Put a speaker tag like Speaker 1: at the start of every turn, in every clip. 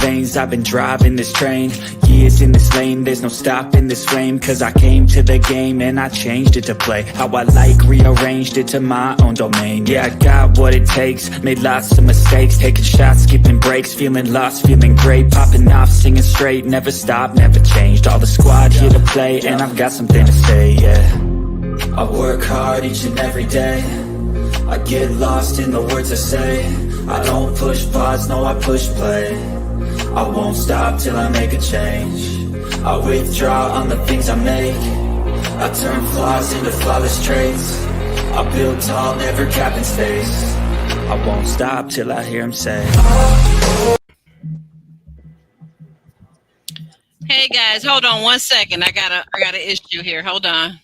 Speaker 1: veins, I've been driving this train. Years in this lane, there's no stopping this flame. Cause I came to the game and I changed it to play how I like, rearranged it to my own domain. Yeah, I got what it takes, made lots of mistakes, taking shots, skipping breaks, feeling lost, feeling great, popping off, singing straight, never stopped, never changed. All the squad here to play, and I've got something to say, yeah. I work hard each and every day, I get lost in the words I say. I don't push pause, no I push play. I won't stop till I make a change. I withdraw on the things I make. I turn flaws into flawless traits. I build tall, never capping space. I won't stop till I hear him say,
Speaker 2: Hey guys, hold on 1 second. I got an issue here. Hold on.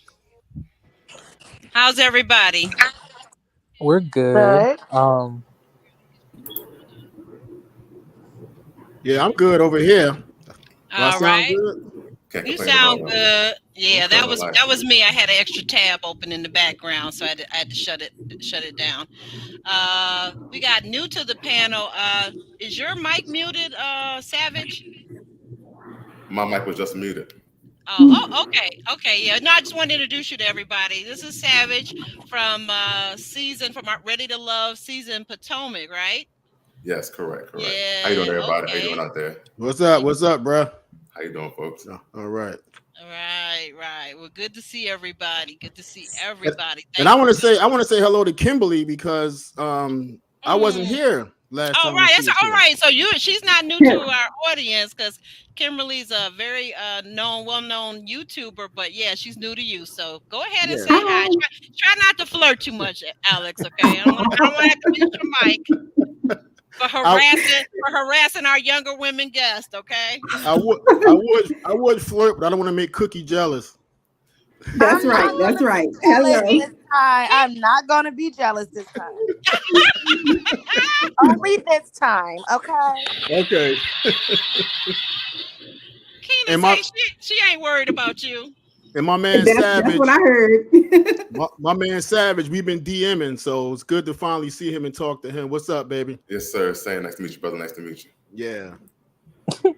Speaker 2: How's everybody?
Speaker 3: We're good.
Speaker 4: Yeah, I'm good over here.
Speaker 2: All right.
Speaker 5: Good?
Speaker 2: You sound good. Yeah, that was me. I had an extra tab open in the background, so I had to shut it down. We got new to the panel. Is your mic muted, Savage?
Speaker 5: My mic was just muted.
Speaker 2: Oh, okay, yeah. No, I just want to introduce you to everybody. This is Savage from our Ready to Love season Potomac, right?
Speaker 5: Yes, correct.
Speaker 2: Yeah,
Speaker 5: How you doing, everybody?
Speaker 2: okay.
Speaker 5: How you doing out there?
Speaker 4: What's up, bro?
Speaker 5: How you doing, folks?
Speaker 4: All right.
Speaker 2: Right. Well, good to see everybody.
Speaker 4: And I want to say hello to Kimberly because I wasn't here last time.
Speaker 2: That's all right. So she's not new to our audience because Kimberly's a very well-known YouTuber, but yeah, she's new to you. So go ahead and say hi. Try not to flirt too much, Alex. Okay, I don't want to have to mute your mic for harassing our younger women guests. Okay.
Speaker 4: I would flirt, but I don't want to make Cookie jealous.
Speaker 6: That's right. Hello.
Speaker 7: I'm not gonna be jealous this time. Only this time, okay?
Speaker 4: Okay.
Speaker 2: Keena say she ain't worried about you.
Speaker 4: And my man Savage.
Speaker 6: That's what I heard.
Speaker 4: my man Savage, we've been DMing, so it's good to finally see him and talk to him. What's up, baby?
Speaker 5: Yes, sir. Same. Nice to meet you, brother. Nice to meet you.
Speaker 4: Yeah.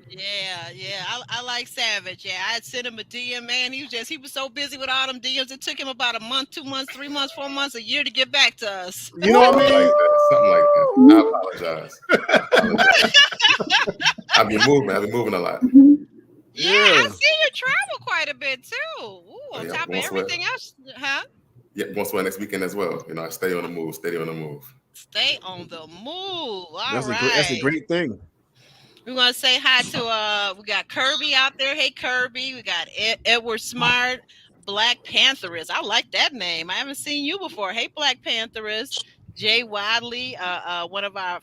Speaker 2: Yeah. I like Savage. Yeah, I sent him a DM, man. He was so busy with all them DMs. It took him about a month, 2 months, 3 months, 4 months, a year to get back to us.
Speaker 4: You know what I mean?
Speaker 5: Something like that. I apologize. I've been moving a lot.
Speaker 2: Yeah, I see you travel quite a bit too. Ooh, on top of everything else, huh?
Speaker 5: Yeah, going to next weekend as well. I stay on the move.
Speaker 2: Stay on the move. All right.
Speaker 4: That's a great thing.
Speaker 2: We want to say hi to we got Kirby out there. Hey Kirby, we got Edward Smart, Black Pantherist. I like that name. I haven't seen you before. Hey Black Pantherist, Jay Wadley, one of our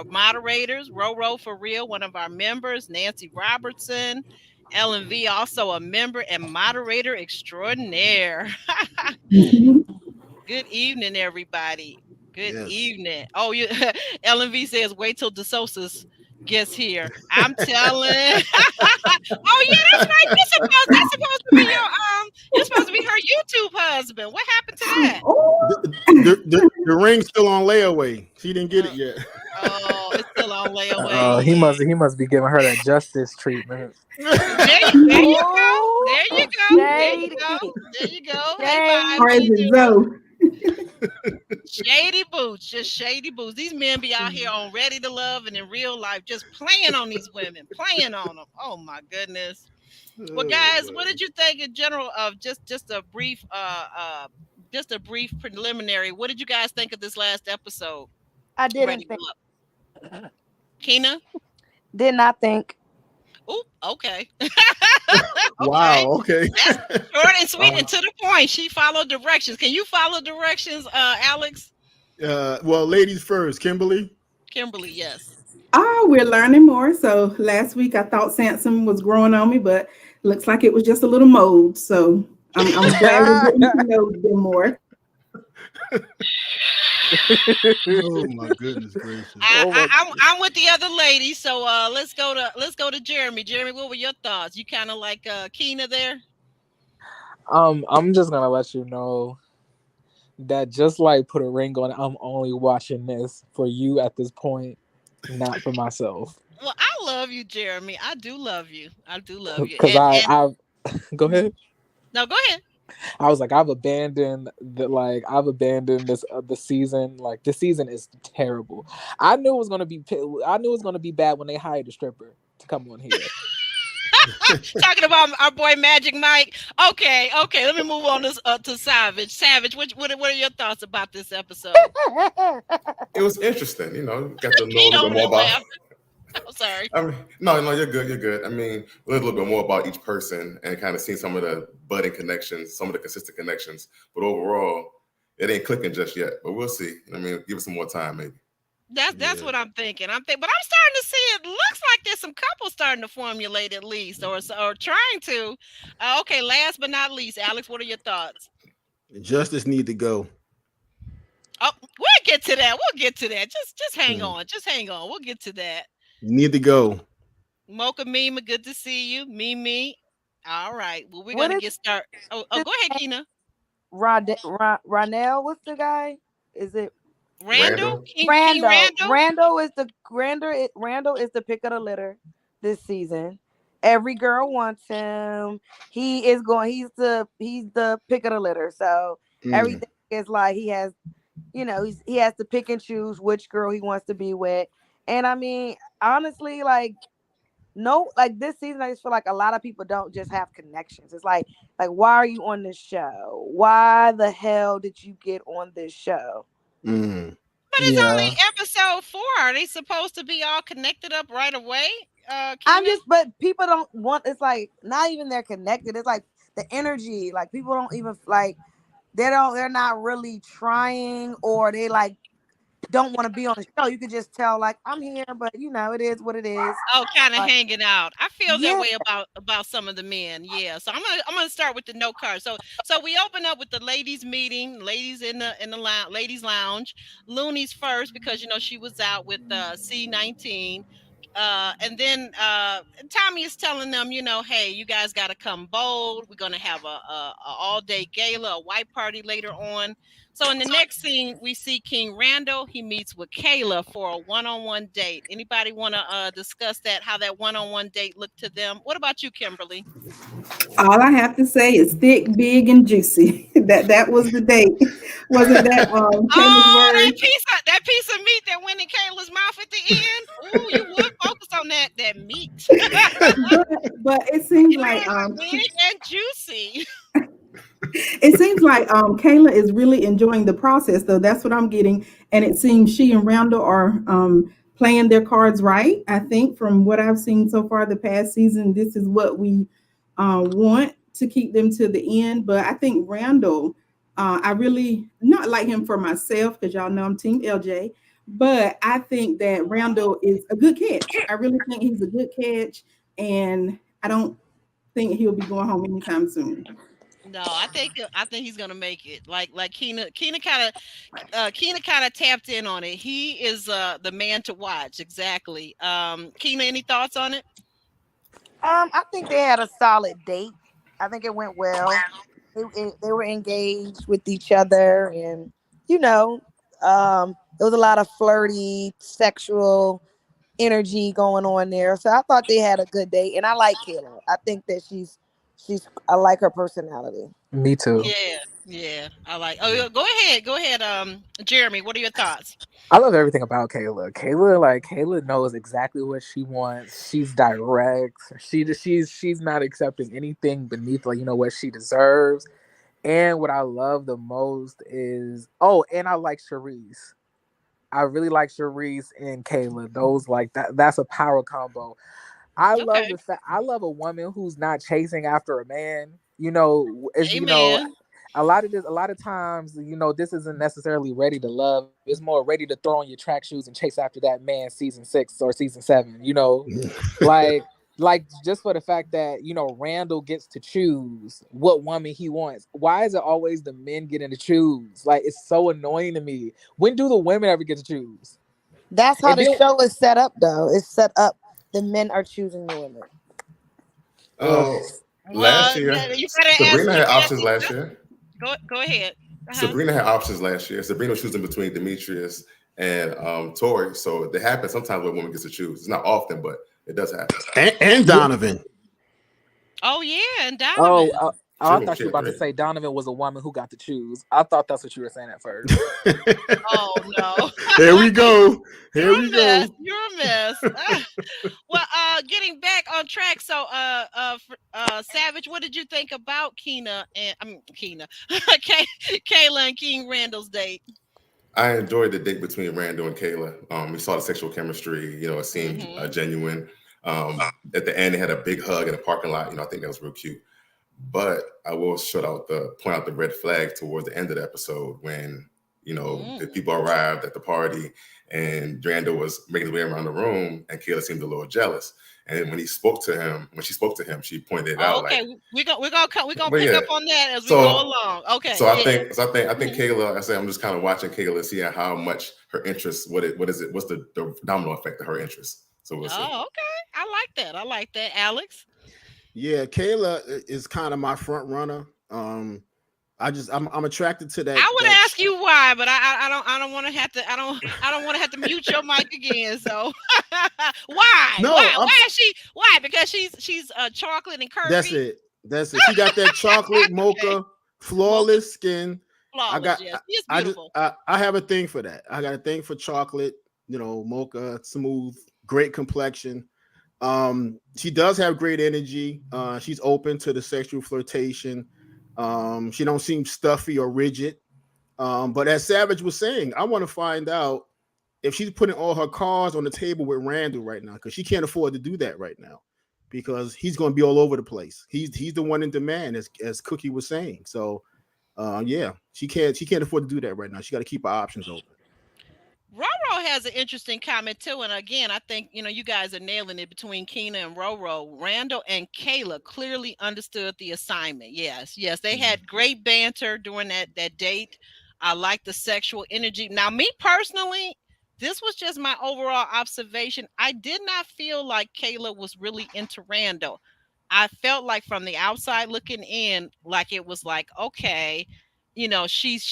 Speaker 2: moderators, Ro for Real, one of our members, Nancy Robertson, Ellen V, also a member and moderator extraordinaire. Good evening, everybody. Good evening. Oh, Ellen V says, wait till DeSosa's gets here. I'm telling. Oh yeah, that's right. That's supposed to be you're supposed to be her YouTube husband. What happened to that?
Speaker 4: The ring's still on layaway. She didn't get it yet.
Speaker 2: Oh, it's still on layaway.
Speaker 3: Oh, he must be giving her that justice treatment.
Speaker 2: There you go. There you go. Shady boots, just shady boots. These men be out here on Ready to Love and in real life just playing on these women, playing on them. Oh my goodness. Well, guys, what did you think in general of just a brief preliminary? What did you guys think of this last episode?
Speaker 7: I didn't think.
Speaker 2: Keena?
Speaker 7: Did not think.
Speaker 2: Oh, okay.
Speaker 4: Wow, okay.
Speaker 2: That's short and sweet and to the point. She followed directions. Can you follow directions, Alex?
Speaker 4: Well, ladies first. Kimberly,
Speaker 2: yes.
Speaker 6: Oh, we're learning more. So last week I thought Samson was growing on me, but looks like it was just a little mold. So I'm glad we're getting to know them more.
Speaker 4: Oh my goodness gracious!
Speaker 2: I'm with the other lady, so let's go to Jeremy. Jeremy, what were your thoughts? You kind of like Keena there?
Speaker 3: I'm just gonna let you know that just like put a ring on it, I'm only watching this for you at this point, not for myself.
Speaker 2: Well, I love you, Jeremy. I do love you. I do love you.
Speaker 3: Because
Speaker 2: And
Speaker 3: I go ahead.
Speaker 2: no, go ahead.
Speaker 3: I was like, I've abandoned I've abandoned this the season. Like this season is terrible. I knew it was gonna be bad when they hired a stripper to come on here.
Speaker 2: Talking about our boy Magic Mike. Okay. Let me move on to Savage. Savage, what are your thoughts about this episode?
Speaker 5: It was interesting, got to know a
Speaker 2: Pete
Speaker 5: little
Speaker 2: over
Speaker 5: bit more
Speaker 2: there
Speaker 5: about.
Speaker 2: laughing. I'm sorry.
Speaker 5: I mean, no, you're good. You're good. I mean, a little bit more about each person and kind of seeing some of the budding connections, some of the consistent connections. But overall, it ain't clicking just yet. But we'll see. I mean, give it some more time, maybe.
Speaker 2: That's what I'm thinking. But I'm starting to see it looks like there's some couples starting to formulate at least, or trying to. Okay, last but not least, Alex, what are your thoughts?
Speaker 4: Justice need to go.
Speaker 2: Oh, we'll get to that. Just hang on. We'll get to that.
Speaker 4: Need to go.
Speaker 2: Mocha Mima, good to see you. Mimi. All right. Well, we're gonna get started. Oh, go ahead, Keena.
Speaker 7: Ronell, what's the guy? Is it
Speaker 2: Randall? King
Speaker 7: Randall? Randall is the pick of the litter this season. Every girl wants him. He's the pick of the litter. So everything is like he has to pick and choose which girl he wants to be with. And I mean, honestly, this season, I just feel like a lot of people don't just have connections. It's like why are you on this show? Why the hell did you get on this show?
Speaker 2: But it's only episode 4. Are they supposed to be all connected up right away?
Speaker 7: But people don't want. It's like not even they're connected. It's like the energy. Like people don't even they're not really trying, or they don't want to be on the show. You could just tell I'm here, but it is what it is.
Speaker 2: Oh, kind of hanging out. I feel that way about some of the men. Yeah. So I'm gonna start with the note card. So we open up with the ladies meeting, ladies in the ladies lounge. Looney's first because she was out with C19. And then Tommy is telling them, hey, you guys got to come bold. We're going to have a all-day gala, a white party later on. So in the next scene, we see King Randall. He meets with Kayla for a one-on-one date. Anybody want to discuss that, how that one-on-one date looked to them? What about you, Kimberly?
Speaker 6: All I have to say is thick, big, and juicy. that was the date. Wasn't that Kayla's word?
Speaker 2: That piece of meat that went in Kayla's mouth at the end? Oh, you would focus on that meat.
Speaker 6: but it seems like
Speaker 2: big and juicy.
Speaker 6: It seems like Kayla is really enjoying the process, though. That's what I'm getting. And it seems she and Randall are playing their cards right. I think from what I've seen so far the past season, this is what we want to keep them to the end. But I think Randall, I really not like him for myself because y'all know I'm Team LJ. But I think that Randall is a good catch. I really think he's a good catch. And I don't think he'll be going home anytime soon.
Speaker 2: No, I think he's gonna make it. Like Keena kind of tapped in on it. He is the man to watch. Exactly. Keena, any thoughts on it?
Speaker 7: I think they had a solid date. I think it went well. They were engaged with each other, and there was a lot of flirty, sexual energy going on there. So I thought they had a good date, and I like Kayla. I think that I like her personality.
Speaker 3: Me too.
Speaker 2: Yeah. I like. Oh, go ahead. Jeremy, what are your thoughts?
Speaker 3: I love everything about Kayla. Kayla knows exactly what she wants. She's direct. She's not accepting anything beneath what she deserves. And what I love the most is and I like Charisse. I really like Charisse and Kayla. Those that's a power combo. I love the fact I love a woman who's not chasing after a man. A lot of times, this isn't necessarily ready to love. It's more ready to throw on your track shoes and chase after that man season 6 or season 7, like just for the fact that, Randall gets to choose what woman he wants. Why is it always the men getting to choose? Like, it's so annoying to me. When do the women ever get to choose?
Speaker 7: That's how the show is set up, though. It's set up. The men are choosing the women.
Speaker 5: Last year, Sabrina had options last year.
Speaker 2: Go ahead.
Speaker 5: Sabrina had options last year. Sabrina was choosing between Demetrius and Tori. So it happens sometimes when a woman gets to choose. It's not often, but It does happen.
Speaker 4: And Donovan.
Speaker 2: Oh yeah, and
Speaker 3: Oh,
Speaker 2: Donovan.
Speaker 3: I thought you were about to say Donovan was a woman who got to choose. I thought that's what you were saying at first.
Speaker 2: Oh no.
Speaker 4: Here we go.
Speaker 2: You're a mess. Well, getting back on track. So, Savage, what did you think about Kayla and King Randall's date?
Speaker 5: I enjoyed the date between Randall and Kayla. We saw the sexual chemistry. You know, it seemed genuine. At the end, they had a big hug in the parking lot. You know, I think that was real cute. But I will point out the red flag towards the end of the episode when, you know, the people arrived at the party and Randall was making his way around the room and Kayla seemed a little jealous. And when she spoke to him, she pointed it out.
Speaker 2: Okay,
Speaker 5: like,
Speaker 2: we're gonna pick up on that as we go along. Okay.
Speaker 5: So I think Kayla. I say I'm just kind of watching Kayla, seeing how much her interest. What's the domino effect of her interest? So we'll see.
Speaker 2: Oh, okay. I like that, Alex.
Speaker 4: Yeah, Kayla is kind of my front runner. I'm attracted to that.
Speaker 2: I would ask you why, but I don't want to have to. I don't want to have to mute your mic again. So why?
Speaker 4: No,
Speaker 2: why is she? Why? Because she's chocolate and curvy.
Speaker 4: That's it. She got that chocolate mocha, flawless skin.
Speaker 2: Flawless. Yes. She's beautiful.
Speaker 4: I have a thing for that. I got a thing for chocolate. You know, mocha, smooth, great complexion. She does have great energy. She's open to the sexual flirtation. She don't seem stuffy or rigid. But as Savage was saying, I want to find out if she's putting all her cards on the table with Randall right now, because she can't afford to do that right now, because he's going to be all over the place. He's the one in demand, as Cookie was saying. So, yeah, she can't afford to do that right now. She got to keep her options open.
Speaker 2: Roro has an interesting comment too, and again, I think you guys are nailing it between Keena and Roro. Randall and Kayla clearly understood the assignment. Yes, they had great banter during that date. I like the sexual energy. Now, me personally, this was just my overall observation. I did not feel like Kayla was really into Randall. I felt like from the outside looking in, like it was like, okay, she's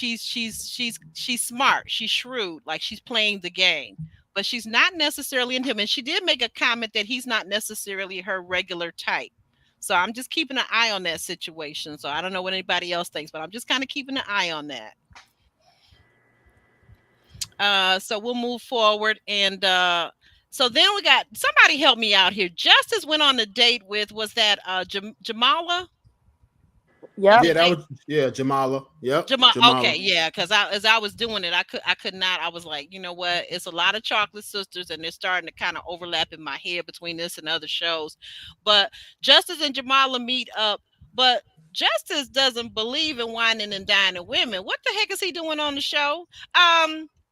Speaker 2: smart, she's shrewd, like she's playing the game, but she's not necessarily into him. And she did make a comment that he's not necessarily her regular type. So I'm just keeping an eye on that situation. So I don't know what anybody else thinks, but I'm just kind of keeping an eye on that. So we'll move forward. And so then we got, somebody help me out here. Justice went on a date with, was that Jamala?
Speaker 7: Yeah.
Speaker 4: Yeah, that was Jamala. Yep.
Speaker 2: Jamala. Okay, yeah, because as I was doing it, I could not. I was like, you know what? It's a lot of Chocolate Sisters, and they're starting to kind of overlap in my head between this and other shows. But Justice and Jamala meet up, but Justice doesn't believe in whining and dining women. What the heck is he doing on the show?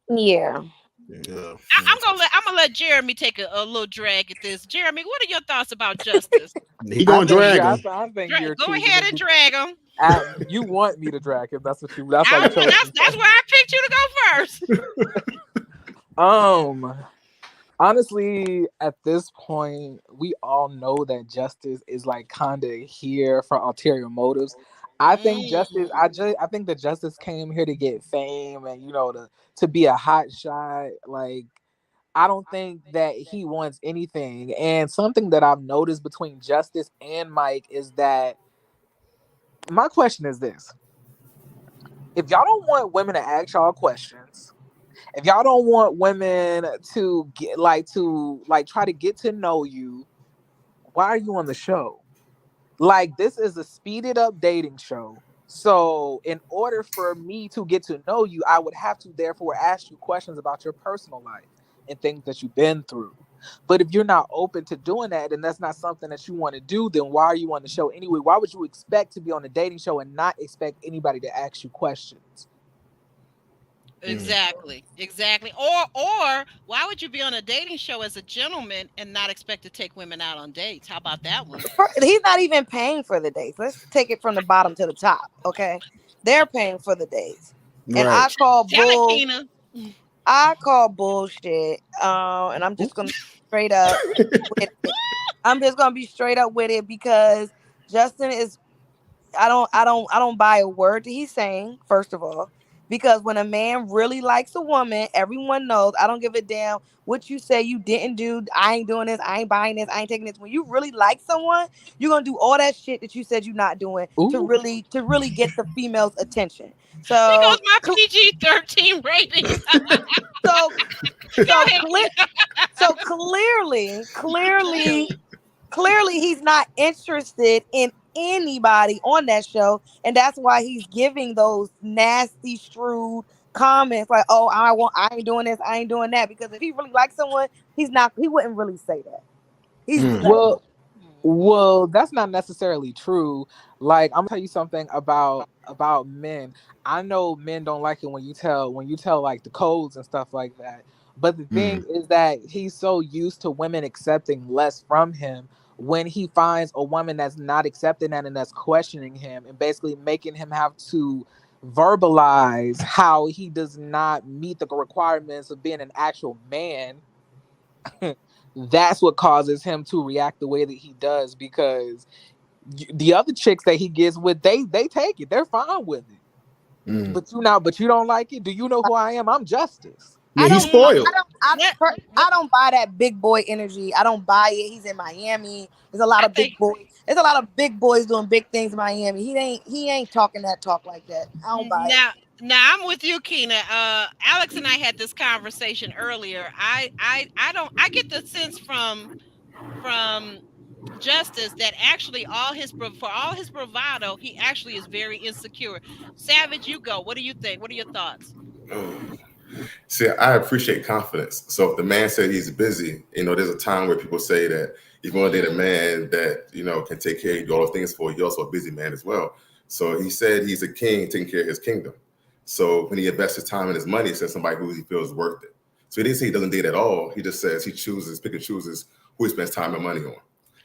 Speaker 7: Yeah.
Speaker 2: I'm gonna let Jeremy take a little drag at this. Jeremy, what are your thoughts about Justice?
Speaker 4: He gonna drag him.
Speaker 3: I think
Speaker 2: go ahead and drag him.
Speaker 3: You want me to drag him? That's what you.
Speaker 2: That's why I picked you to go first.
Speaker 3: Honestly, at this point, we all know that Justice is like kind of here for ulterior motives. I think Justice. I think that Justice came here to get fame and to be a hot shot. Like, I don't think that he wants anything. And something that I've noticed between Justice and Mike is that my question is this: if y'all don't want women to ask y'all questions, if y'all don't want women to try to get to know you, why are you on the show? Like, this is a speeded up dating show. So in order for me to get to know you, I would have to therefore ask you questions about your personal life and things that you've been through. But if you're not open to doing that, and that's not something that you want to do, then why are you on the show anyway? Why would you expect to be on a dating show and not expect anybody to ask you questions?
Speaker 2: Exactly. Or why would you be on a dating show as a gentleman and not expect to take women out on dates? How about that one?
Speaker 7: He's not even paying for the dates. Let's take it from the bottom to the top. Okay, they're paying for the dates, and I call bullshit. And I'm just gonna straight up. I'm just gonna be straight up with it, because Justin is. I don't buy a word that he's saying. First of all. Because when a man really likes a woman, everyone knows. I don't give a damn what you say you didn't do. I ain't doing this. I ain't buying this. I ain't taking this. When you really like someone, you're gonna do all that shit that you said you're not doing to
Speaker 3: Ooh.
Speaker 7: really get the female's attention.
Speaker 2: There
Speaker 7: So
Speaker 2: goes my PG-13 rating.
Speaker 7: so
Speaker 2: Go
Speaker 7: so
Speaker 2: ahead.
Speaker 7: clearly he's not interested in anybody on that show, and that's why he's giving those nasty shrewd comments like, oh, I ain't doing this, I ain't doing that. Because if he really likes someone, he wouldn't really say that. He's
Speaker 3: Well,
Speaker 2: Mhm.
Speaker 3: that's not necessarily true. Like, I'm gonna tell you something about men. I know men don't like it when you tell like the codes and stuff like that. But the thing is that he's so used to women accepting less from him. When he finds a woman that's not accepting that and that's questioning him and basically making him have to verbalize how he does not meet the requirements of being an actual man, that's what causes him to react the way that he does. Because the other chicks that he gets with, they take it, they're fine with it. But you don't like it. Do you know who I am? I'm Justice.
Speaker 4: Yeah,
Speaker 7: I
Speaker 4: he's
Speaker 7: don't
Speaker 4: spoiled.
Speaker 7: I don't buy that big boy energy. I don't buy it. He's in Miami. There's a lot
Speaker 2: I
Speaker 7: of
Speaker 2: think
Speaker 7: big boys. There's a lot of big boys doing big things in Miami. He ain't talking that talk like that. I don't buy it.
Speaker 2: now I'm with you, Keena. Alex and I had this conversation earlier. I don't. I get the sense from Justice that actually for all his bravado, he actually is very insecure. Savage, you go. What do you think? What are your thoughts?
Speaker 5: Oh. See, I appreciate confidence. So if the man said he's busy, there's a time where people say that if you want to date a man that, can take care of you, all those things for you, you're also a busy man as well. So he said he's a king taking care of his kingdom. So when he invests his time and his money, he says somebody who he feels worth it. So he didn't say he doesn't date at all. He just says he pick and chooses who he spends time and money on.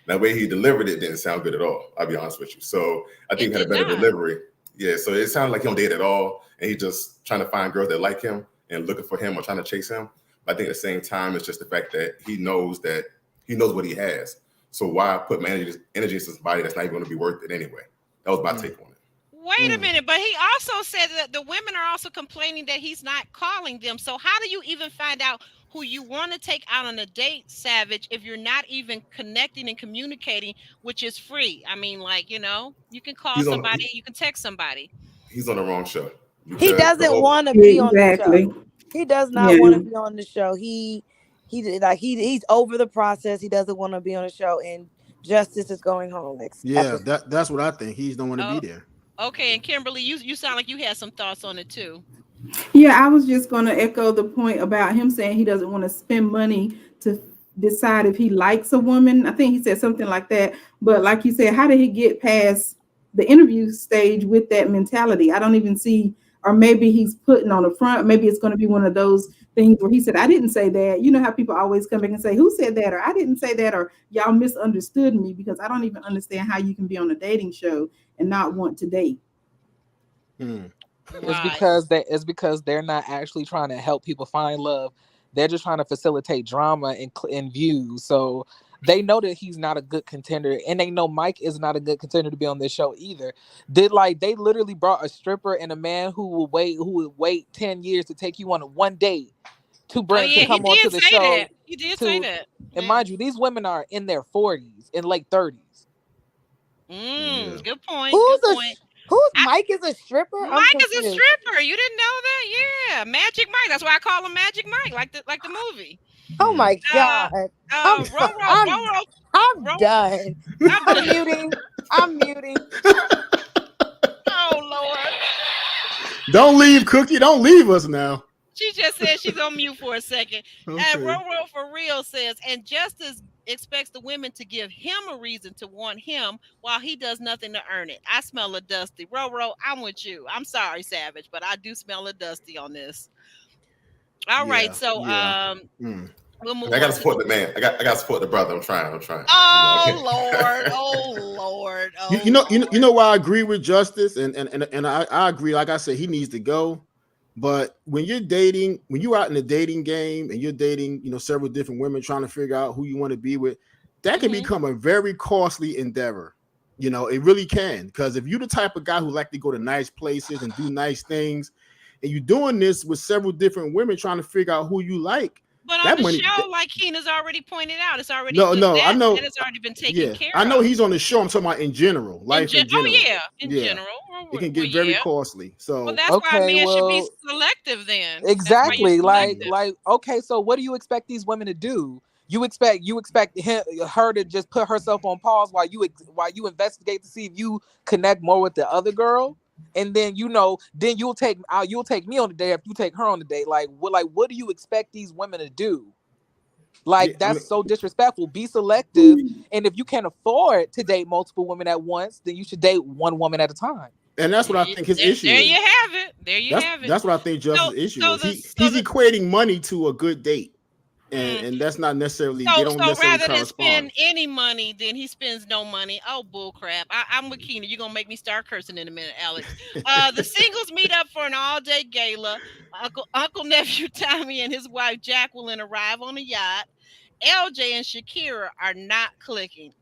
Speaker 5: Now, the way he delivered it didn't sound good at all. I'll be honest with you. So I think he had a better delivery. Yeah, so it sounded like he don't date at all. And he's just trying to find girls that like him and looking for him or trying to chase him. But I think at the same time, it's just the fact that he knows what he has. So why put my energy into somebody that's not even going to be worth it anyway? That was my take on it.
Speaker 2: Wait a minute, but he also said that the women are also complaining that he's not calling them. So how do you even find out who you want to take out on a date, Savage, if you're not even connecting and communicating, which is free? I mean, like, you can call somebody, you can text somebody.
Speaker 5: He's on the wrong show.
Speaker 7: He doesn't want to be on the show. He does not want to be on the show. He's over the process. He doesn't want to be on the show, and Justice is going home next.
Speaker 4: Yeah, that's what I think. He don't want to be there.
Speaker 2: Okay, and Kimberly, you sound like you had some thoughts on it too.
Speaker 6: Yeah, I was just going to echo the point about him saying he doesn't want to spend money to decide if he likes a woman. I think he said something like that. But like you said, how did he get past the interview stage with that mentality? I don't even see, or maybe he's putting on the front. Maybe it's going to be one of those things where he said, I didn't say that. You know how people always come back and say, who said that? Or I didn't say that, or y'all misunderstood me, because I don't even understand how you can be on a dating show and not want to date.
Speaker 3: It's because they're not actually trying to help people find love. They're just trying to facilitate drama and views. So they know that he's not a good contender, and they know Mike is not a good contender to be on this show either. They literally brought a stripper and a man who would wait 10 years to take you on one date to come onto the show.
Speaker 2: He did say that.
Speaker 3: And mind you, these women are in their 40s and late 30s.
Speaker 2: Good point. Good point.
Speaker 7: Mike is a stripper?
Speaker 2: Mike is a stripper. You didn't know that? Yeah, Magic Mike. That's why I call him Magic Mike, like the movie.
Speaker 7: Oh my God! I'm done. I'm muting.
Speaker 2: Oh Lord!
Speaker 4: Don't leave, Cookie. Don't leave us now.
Speaker 2: She just said she's on mute for a second.
Speaker 4: Okay.
Speaker 2: And Roro for real says, and Justice expects the women to give him a reason to want him while he does nothing to earn it. I smell a dusty. Roro, I'm with you. I'm sorry, Savage, but I do smell a dusty on this. All right, so we'll move.
Speaker 5: I gotta support the man. I gotta support the brother. I'm trying.
Speaker 2: Oh Lord.
Speaker 4: You know why I agree with Justice, and I agree. Like I said, he needs to go. But when you're out in the dating game and you're dating, several different women trying to figure out who you want to be with, that can become a very costly endeavor. It really can. Because if you're the type of guy who like to go to nice places and do nice things, and you're doing this with several different women trying to figure out who you like.
Speaker 2: But on
Speaker 4: That
Speaker 2: the
Speaker 4: money,
Speaker 2: show, like Keena's already pointed out, it's already
Speaker 4: no, I know.
Speaker 2: that has already been taken care
Speaker 4: I know
Speaker 2: of.
Speaker 4: he's on the show. I'm talking about in general, life in general.
Speaker 2: Oh yeah, in general.
Speaker 4: It can get very costly. So
Speaker 2: well, that's why
Speaker 3: Okay,
Speaker 2: men should be
Speaker 3: well,
Speaker 2: selective then.
Speaker 3: exactly.
Speaker 2: That's why you're
Speaker 3: Like, okay, so what do you expect these women to do? You expect her to just put herself on pause while you investigate to see if you connect more with the other girl, and then then you'll take me on the date if you take her on the date. Like what do you expect these women to do? Like, that's so disrespectful. Be selective, and if you can't afford to date multiple women at once, then you should date one woman at a time.
Speaker 4: And that's what I think his issue is.
Speaker 2: There you have it. There you have it.
Speaker 4: That's what I think Justin's issue is. He's equating money to a good date. And that's not necessarily, they don't necessarily
Speaker 2: rather than
Speaker 4: correspond.
Speaker 2: spend any money, then he spends no money. Oh, bull crap. I'm with Keena. You're going to make me start cursing in a minute, Alex. The singles meet up for an all-day gala. Uncle Nephew Tommy and his wife Jacqueline arrive on a yacht. LJ and Shakira are not clicking.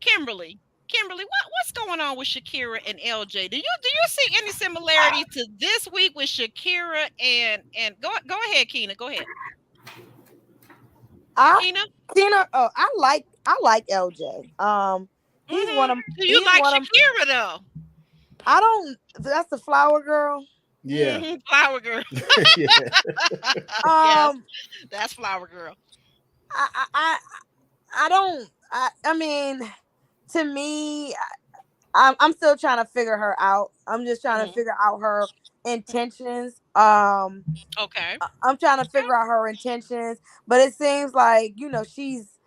Speaker 2: Kimberly, what's going on with Shakira and LJ? Do you see any similarity to this week with Shakira and go ahead, Keena, go ahead.
Speaker 7: Keena, I like LJ. He's one of.
Speaker 2: Do you like Shakira though?
Speaker 7: I don't. That's the flower girl.
Speaker 4: Yeah,
Speaker 2: flower girl.
Speaker 4: Yeah.
Speaker 2: Yes, that's flower girl.
Speaker 7: I don't. I mean, to me, I'm still trying to figure her out. I'm just trying to figure out her intentions.
Speaker 2: Okay.
Speaker 7: I'm trying to figure out her intentions, but it seems like, she's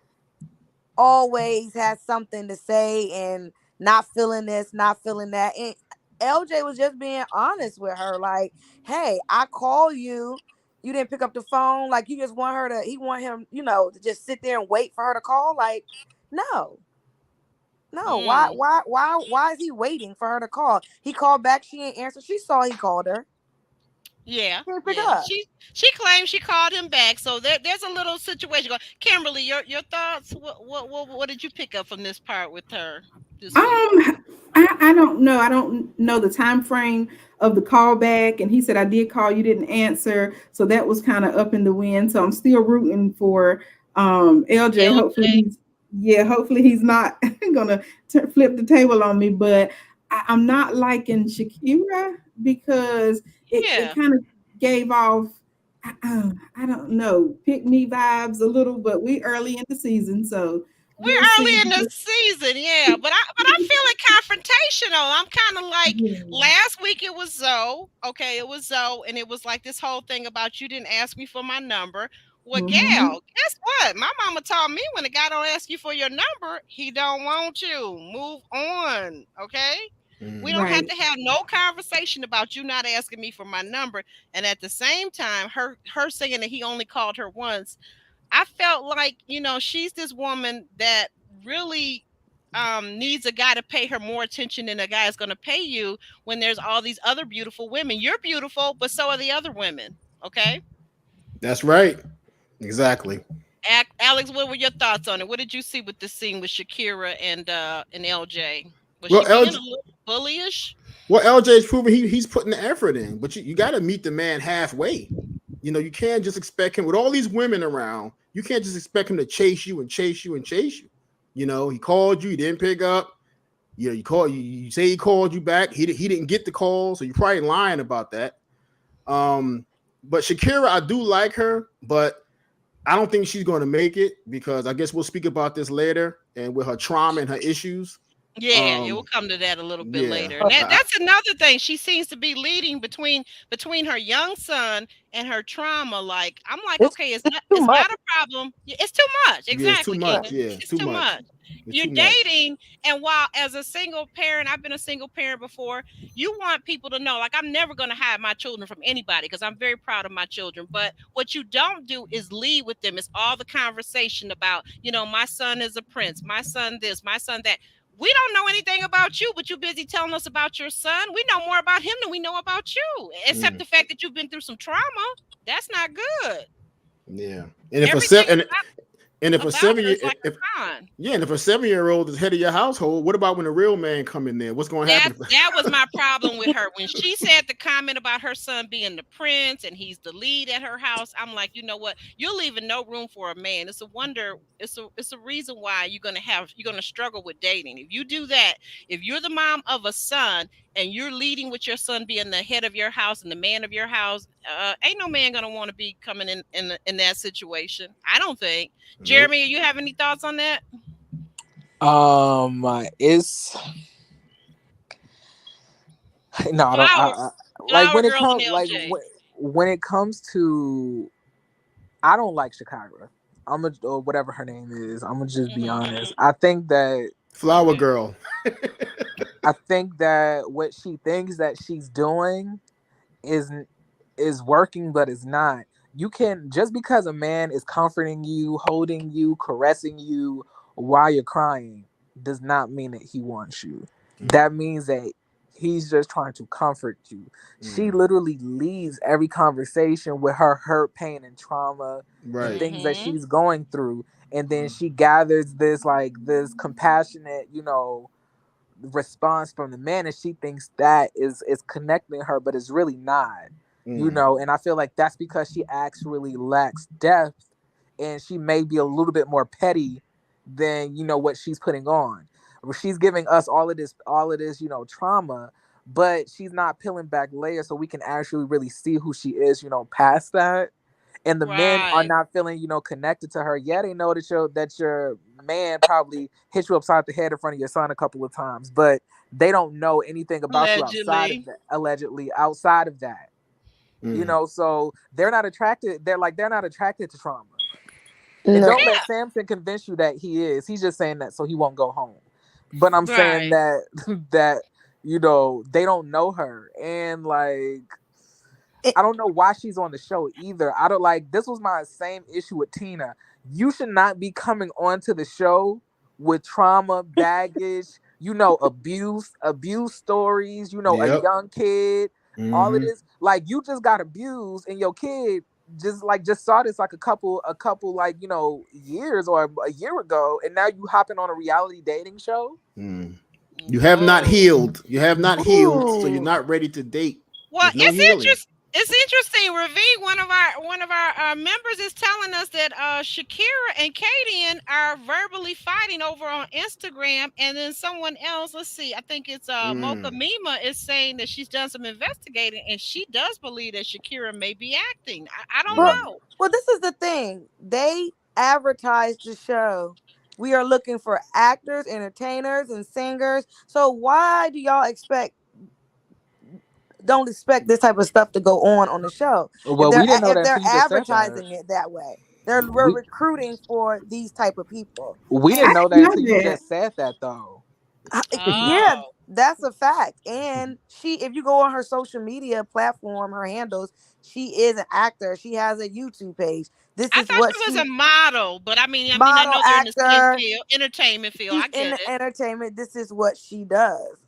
Speaker 7: always has something to say and not feeling this, not feeling that. And LJ was just being honest with her, like, hey, I call you, you didn't pick up the phone, like you just want him, to just sit there and wait for her to call. Like, no. Why is he waiting for her to call? He called back, she didn't answer. She saw he called her.
Speaker 2: Yeah.
Speaker 7: Up.
Speaker 2: She claimed she called him back. So there's a little situation going. Kimberly, your thoughts? What did you pick up from this part with her?
Speaker 6: I don't know. I don't know the time frame of the call back. And he said, I did call, you didn't answer. So that was kind of up in the wind. So I'm still rooting for LJ. Hopefully he's not gonna flip the table on me. But I'm not liking Shakira because it kind of gave off, I don't know, pick me vibes a little, but we early in the season, so
Speaker 2: we're early in the season, yeah. But I'm feeling confrontational. I'm kind of like last week it was Zoe. Okay, it was Zoe, and it was like this whole thing about you didn't ask me for my number. Well, gal, guess what? My mama taught me when a guy don't ask you for your number, he don't want you. Move on, okay? We don't have to have no conversation about you not asking me for my number. And at the same time, her saying that he only called her once, I felt like, she's this woman that really needs a guy to pay her more attention than a guy is going to pay you when there's all these other beautiful women. You're beautiful, but so are the other women, okay?
Speaker 4: That's right. Exactly.
Speaker 2: Alex, what were your thoughts on it? What did you see with the scene with Shakira and LJ? Was she being a little bullyish?
Speaker 4: Well, LJ is proving he's putting the effort in, but you got to meet the man halfway. You can't just expect him with all these women around. You can't just expect him to chase you and chase you and chase you. He called you, he didn't pick up. You say he called you back. He didn't get the call, so you're probably lying about that. But Shakira, I do like her, but I don't think she's going to make it because I guess we'll speak about this later and with her trauma and her issues.
Speaker 2: Yeah, we'll come to that a little bit later. And that's another thing. She seems to be leading between her young son and her trauma. Like, I'm like, okay, it's not a problem. It's too much. Exactly.
Speaker 4: Yeah, it's too much. Yeah,
Speaker 2: it's too much. You're dating, and while as a single parent, I've been a single parent before, you want people to know, like, I'm never going to hide my children from anybody because I'm very proud of my children. But what you don't do is lead with them. It's all the conversation about, my son is a prince, my son this, my son that. We don't know anything about you, but you're busy telling us about your son. We know more about him than we know about you, except the fact that you've been through some trauma. That's not good.
Speaker 4: Yeah, and And if a
Speaker 2: about her
Speaker 4: 7 year,
Speaker 2: is like
Speaker 4: if
Speaker 2: a con.
Speaker 4: yeah, and if a 7-year-old is head of your household, what about when the real man come in there? What's going to happen?
Speaker 2: That was my problem with her. When she said the comment about her son being the prince and he's the lead at her house, I'm like, you know what? You're leaving no room for a man. It's a wonder. It's a reason why you're gonna struggle with dating. If you do that, if you're the mom of a son and you're leading with your son being the head of your house and the man of your house, ain't no man gonna want to be coming in that situation. I don't think.
Speaker 4: Nope.
Speaker 2: Jeremy, you have any thoughts on that?
Speaker 3: It's no, I don't. Like
Speaker 2: Flower
Speaker 3: when it
Speaker 2: Girl and
Speaker 3: comes, like
Speaker 2: LJ.
Speaker 3: when it comes to, I don't like Chicago. Or whatever her name is. I'm gonna just be honest. I think that
Speaker 4: Flower Girl.
Speaker 3: I think that what she thinks that she's doing is working, but it's not. You can, just because a man is comforting you, holding you, caressing you while you're crying, does not mean that he wants you. That means that he's just trying to comfort you. She literally leads every conversation with her hurt, pain, and trauma, and things that she's going through, and then she gathers this compassionate, response from the man, and she thinks that is connecting her, but it's really not. And I feel like that's because she actually lacks depth, and she may be a little bit more petty than what she's putting on. She's giving us all of this trauma, but she's not peeling back layers so we can actually really see who she is past that. And the men are not feeling connected to her. Yeah, they know that your man probably hit you upside the head in front of your son a couple of times, but they don't know anything about you outside of that. Allegedly outside of that. So they're not attracted. They're not attracted to trauma. And don't let Samson convince you that he is. He's just saying that so he won't go home. But I'm saying that they don't know her, and I don't know why she's on the show either. I don't this was my same issue with Tina. You should not be coming onto the show with trauma, baggage, abuse stories, a young kid, all of this. You just got abused, and your kid just saw this a couple years or a year ago, and now you hopping on a reality dating show.
Speaker 4: You have not healed. You have not healed, so you're not ready to date.
Speaker 2: Well,
Speaker 4: There's no healing.
Speaker 2: It's interesting. Ravi, one of our members is telling us that Shakira and Kaden are verbally fighting over on Instagram, and then someone else, let's see, I think it's Mocha Mima is saying that she's done some investigating, and she does believe that Shakira may be acting. I don't know.
Speaker 7: Well, this is the thing. They advertised the show. We are looking for actors, entertainers, and singers. So why do y'all don't expect this type of stuff to go on the show?
Speaker 3: Well, we didn't know that
Speaker 7: they're
Speaker 3: until you just said
Speaker 7: advertising it that way. We're recruiting for these type of people.
Speaker 3: We didn't know that until you just said that, though.
Speaker 7: Yeah, that's a fact. And if you go on her social media platform, her handles, she is an actor. She has a YouTube page.
Speaker 2: I thought she was a model, but I know they're in the same field, entertainment field.
Speaker 7: She's
Speaker 2: I get
Speaker 7: in
Speaker 2: it.
Speaker 7: the entertainment. This is what she does.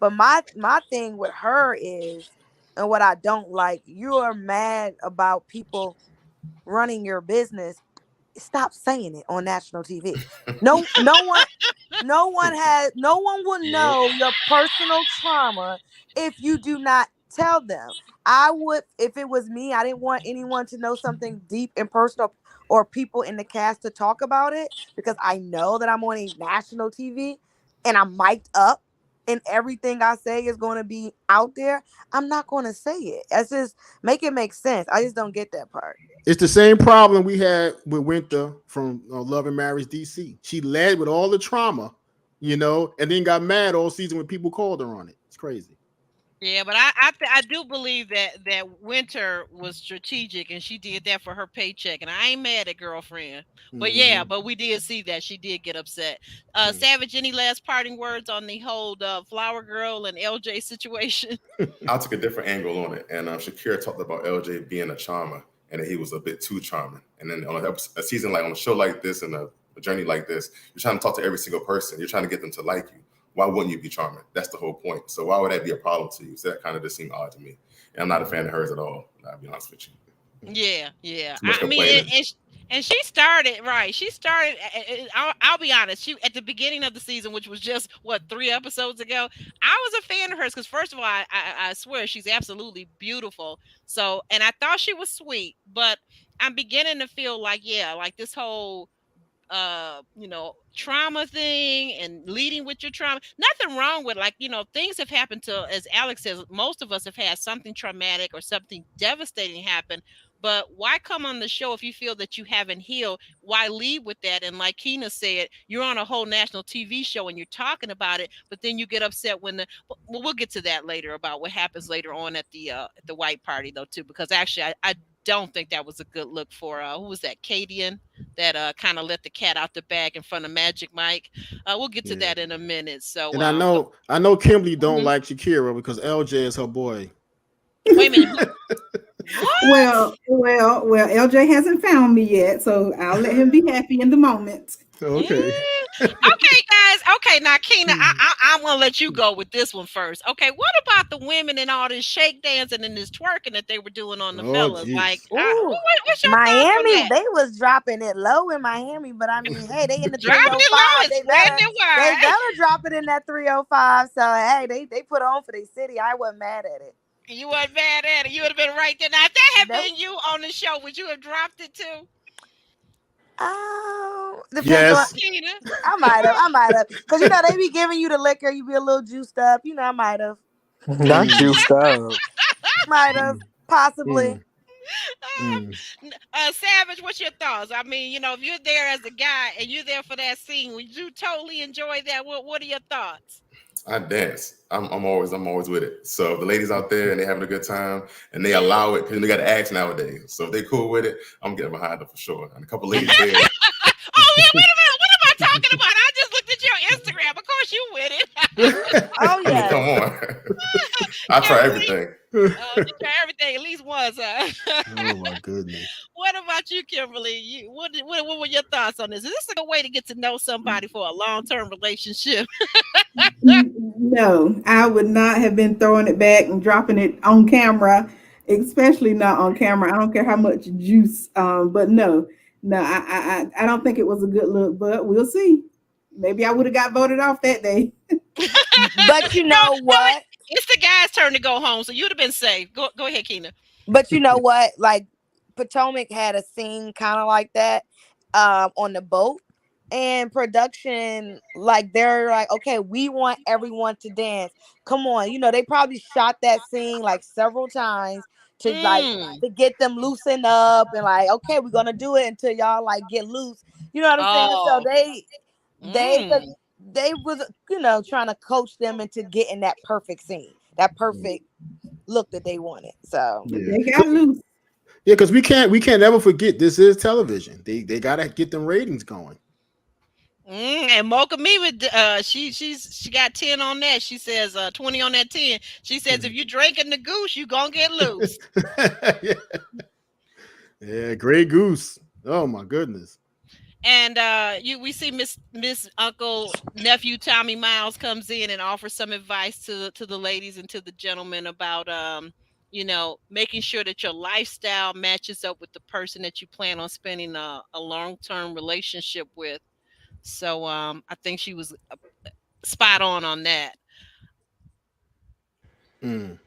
Speaker 7: But my thing with her is, and what I don't like, you are mad about people running your business. Stop saying it on national TV. No one will know your personal trauma if you do not tell them. I would, if it was me, I didn't want anyone to know something deep and personal, or people in the cast to talk about it, because I know that I'm on a national TV and I'm mic'd up and everything I say is going to be out there. I'm not going to say it. It's just make it make sense. I just don't get that part.
Speaker 4: It's the same problem we had with Winter from Love and Marriage DC. She led with all the trauma, and then got mad all season when people called her on it. It's crazy.
Speaker 2: Yeah, but I do believe that Winter was strategic, and she did that for her paycheck, and I ain't mad at girlfriend. But yeah, but we did see that she did get upset. Savage, any last parting words on the whole Flower Girl and LJ situation?
Speaker 5: I took a different angle on it, and Shakira talked about LJ being a charmer, and that he was a bit too charming. And then on a season on a show like this and a journey like this, you're trying to talk to every single person. You're trying to get them to like you. Why wouldn't you be charming? That's the whole point. So why would that be a problem to you? So that kind of just seemed odd to me. And I'm not a fan of hers at all. I'll be honest with you.
Speaker 2: Yeah. And she started right. She started. I'll be honest. She at the beginning of the season, which was just what 3 episodes ago. I was a fan of hers because first of all, I swear she's absolutely beautiful. So, and I thought she was sweet, but I'm beginning to feel like like this whole trauma thing and leading with your trauma, nothing wrong with, like, things have happened to, as Alex says, most of us have had something traumatic or something devastating happen. But why come on the show if you feel that you haven't healed? Why lead with that? And like Keena said, you're on a whole national TV show and you're talking about it, but then you get upset when we'll get to that later about what happens later on at the white party though too, because actually I don't think that was a good look for who was that, Cadian, that kind of let the cat out the bag in front of Magic Mike. We'll get to
Speaker 4: Yeah.
Speaker 2: that in a minute. So
Speaker 4: And I know Kimberly don't
Speaker 2: Mhm.
Speaker 4: like Shakira because LJ is her boy.
Speaker 2: Wait a minute. What?
Speaker 6: Well, LJ hasn't found me yet, so I'll let him be happy in the moment.
Speaker 4: Okay.
Speaker 2: Okay, guys. Okay, now Keena, I'm gonna let you go with this one first. Okay, what about the women and all this shake dancing and this twerking that they were doing on the
Speaker 4: Oh,
Speaker 2: fellas? Like,
Speaker 4: jeez.
Speaker 7: Ooh,
Speaker 2: what's your thoughts on
Speaker 7: Miami,
Speaker 2: that?
Speaker 7: they was dropping it low in Miami, but I mean, hey, they in the
Speaker 2: Dropping it low
Speaker 7: 305.
Speaker 2: and spreading it
Speaker 7: They
Speaker 2: wide.
Speaker 7: better drop it in that 305. So hey, they put on for their city. I wasn't mad at it.
Speaker 2: You weren't bad at it. You would have been right there. Now, if that had
Speaker 7: Nope.
Speaker 2: been you on the show, would you have dropped it too?
Speaker 7: Depends on.
Speaker 4: Yes.
Speaker 2: Keena.
Speaker 7: I might have, because they be giving you the liquor, you be a little juiced up. I might have,
Speaker 3: Not
Speaker 4: Mm,
Speaker 3: juiced up.
Speaker 7: might have,
Speaker 4: mm,
Speaker 7: possibly.
Speaker 4: mm, mm.
Speaker 2: Savage, what's your thoughts? I mean, if you're there as a guy and you're there for that scene, would you totally enjoy that? What are your thoughts?
Speaker 5: I dance. I'm always with it. So if the ladies out there and they having a good time and they allow it, because they got to ask nowadays. So if they cool with it, I'm getting behind them for sure. And a couple ladies there.
Speaker 2: Oh, yeah, wait a minute. What am I talking about? I just looked at your Instagram. Of course, you with it.
Speaker 7: Oh
Speaker 5: I mean,
Speaker 7: yes.
Speaker 5: come on. I try
Speaker 2: Kimberly,
Speaker 5: everything.
Speaker 2: you try everything at least once, huh?
Speaker 4: Oh my goodness.
Speaker 2: What about you, Kimberly? What were your thoughts on this? Is this a good way to get to know somebody for a long-term relationship?
Speaker 6: No, I would not have been throwing it back and dropping it on camera, especially not on camera. I don't care how much juice, but no, no, I don't think it was a good look. But we'll see. Maybe I would have got voted off that day.
Speaker 7: But you
Speaker 2: No,
Speaker 7: know
Speaker 2: no,
Speaker 7: what?
Speaker 2: it's the guy's turn to go home, so you'd have been safe. Go ahead, Keena.
Speaker 7: But you know what? Like Potomac had a scene kind of like that on the boat. And production, like they're like, okay, we want everyone to dance. Come on, they probably shot that scene like several times to like
Speaker 2: Mm.
Speaker 7: to get them loosened up and like, okay, we're gonna do it until y'all like get loose. You know what I'm saying? So
Speaker 2: Oh.
Speaker 7: they
Speaker 2: Mm.
Speaker 7: they was trying to coach them into getting that perfect scene, that perfect look that they wanted. So
Speaker 6: But
Speaker 4: Yeah.
Speaker 6: they got loose.
Speaker 4: Yeah, because we can't ever forget this is television. They gotta get them ratings going.
Speaker 2: And Mocha Me with she got 10 on that. She says 20 on that 10. She says if you drinking the goose, you gonna get loose.
Speaker 4: Yeah. Yeah, Grey Goose. Oh my goodness.
Speaker 2: And we see Miss Uncle Nephew Tommy Miles comes in and offers some advice to the ladies and to the gentlemen about making sure that your lifestyle matches up with the person that you plan on spending a long-term relationship with. So I think she was spot on that.
Speaker 4: Mm.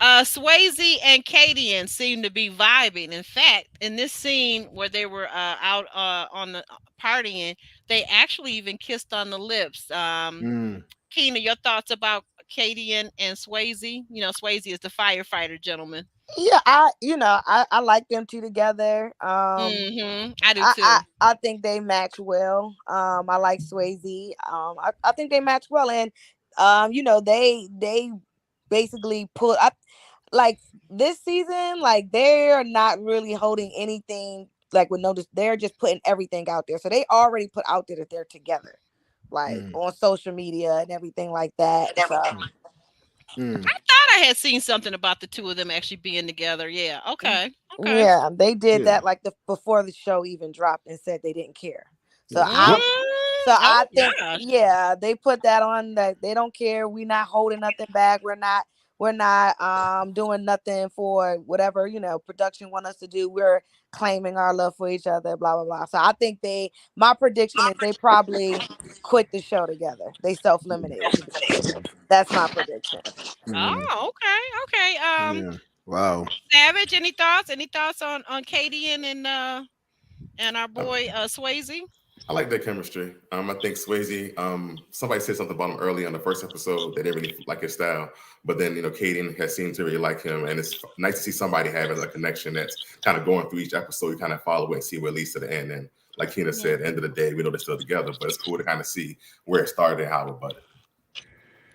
Speaker 2: Swayze and Cadian seem to be vibing. In fact, in this scene where they were out on the partying, they actually even kissed on the lips.
Speaker 4: Mm.
Speaker 2: Keena, your thoughts about Cadian and Swayze? Swayze is the firefighter gentleman.
Speaker 7: yeah, I like them two together.
Speaker 2: I do
Speaker 7: I, I
Speaker 2: too.
Speaker 7: I think they match well. I like Swayze. I think they match well, and they basically put up like this season, like they're not really holding anything like with notice. They're just putting everything out there, so they already put out there that they're together, like
Speaker 4: Mm.
Speaker 7: on social media and everything like that. So
Speaker 4: Mm.
Speaker 2: I thought I had seen something about the two of them actually being together. Yeah. Okay. Okay.
Speaker 7: yeah, they did
Speaker 4: Yeah.
Speaker 7: that like before the show even dropped and said they didn't care. So
Speaker 4: Yeah.
Speaker 7: I
Speaker 4: What?
Speaker 7: So
Speaker 2: Oh
Speaker 7: I think,
Speaker 2: gosh.
Speaker 7: yeah, they put that on that they don't care. We're not holding nothing back. We're not doing nothing for whatever, production want us to do. We're claiming our love for each other, blah, blah, blah. So I think my prediction is they probably quit the show together. They self-eliminated together. That's my prediction.
Speaker 2: Oh, okay.
Speaker 4: Yeah. Wow.
Speaker 2: Savage, any thoughts? Any thoughts on Katie and our boy Swayze?
Speaker 5: I like their chemistry. I think Swayze. Somebody said something about him early on the first episode that they really like his style, but then Katie has seemed to really like him, and it's nice to see somebody having a connection that's kind of going through each episode. You kind of follow it and see where it leads to the end. And like Kina said, at the end of the day, we know they're still together, but it's cool to kind of see where it started and how it budded.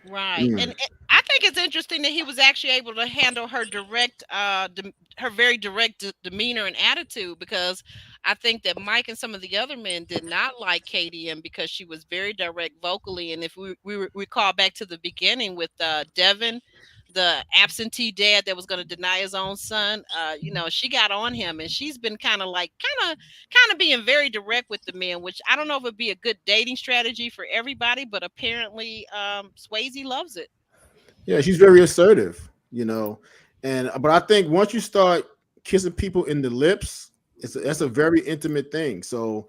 Speaker 2: Right, and I think it's interesting that he was actually able to handle her her very direct demeanor and attitude, because I think that Mike and some of the other men did not like Katie, and because she was very direct vocally. And if we recall back to the beginning with Devin, the absentee dad that was going to deny his own son, she got on him, and she's been kind of being very direct with the men, which I don't know if it'd be a good dating strategy for everybody, but apparently Swayze loves it.
Speaker 4: Yeah, she's very assertive, but I think once you start kissing people in the lips, that's a very intimate thing. So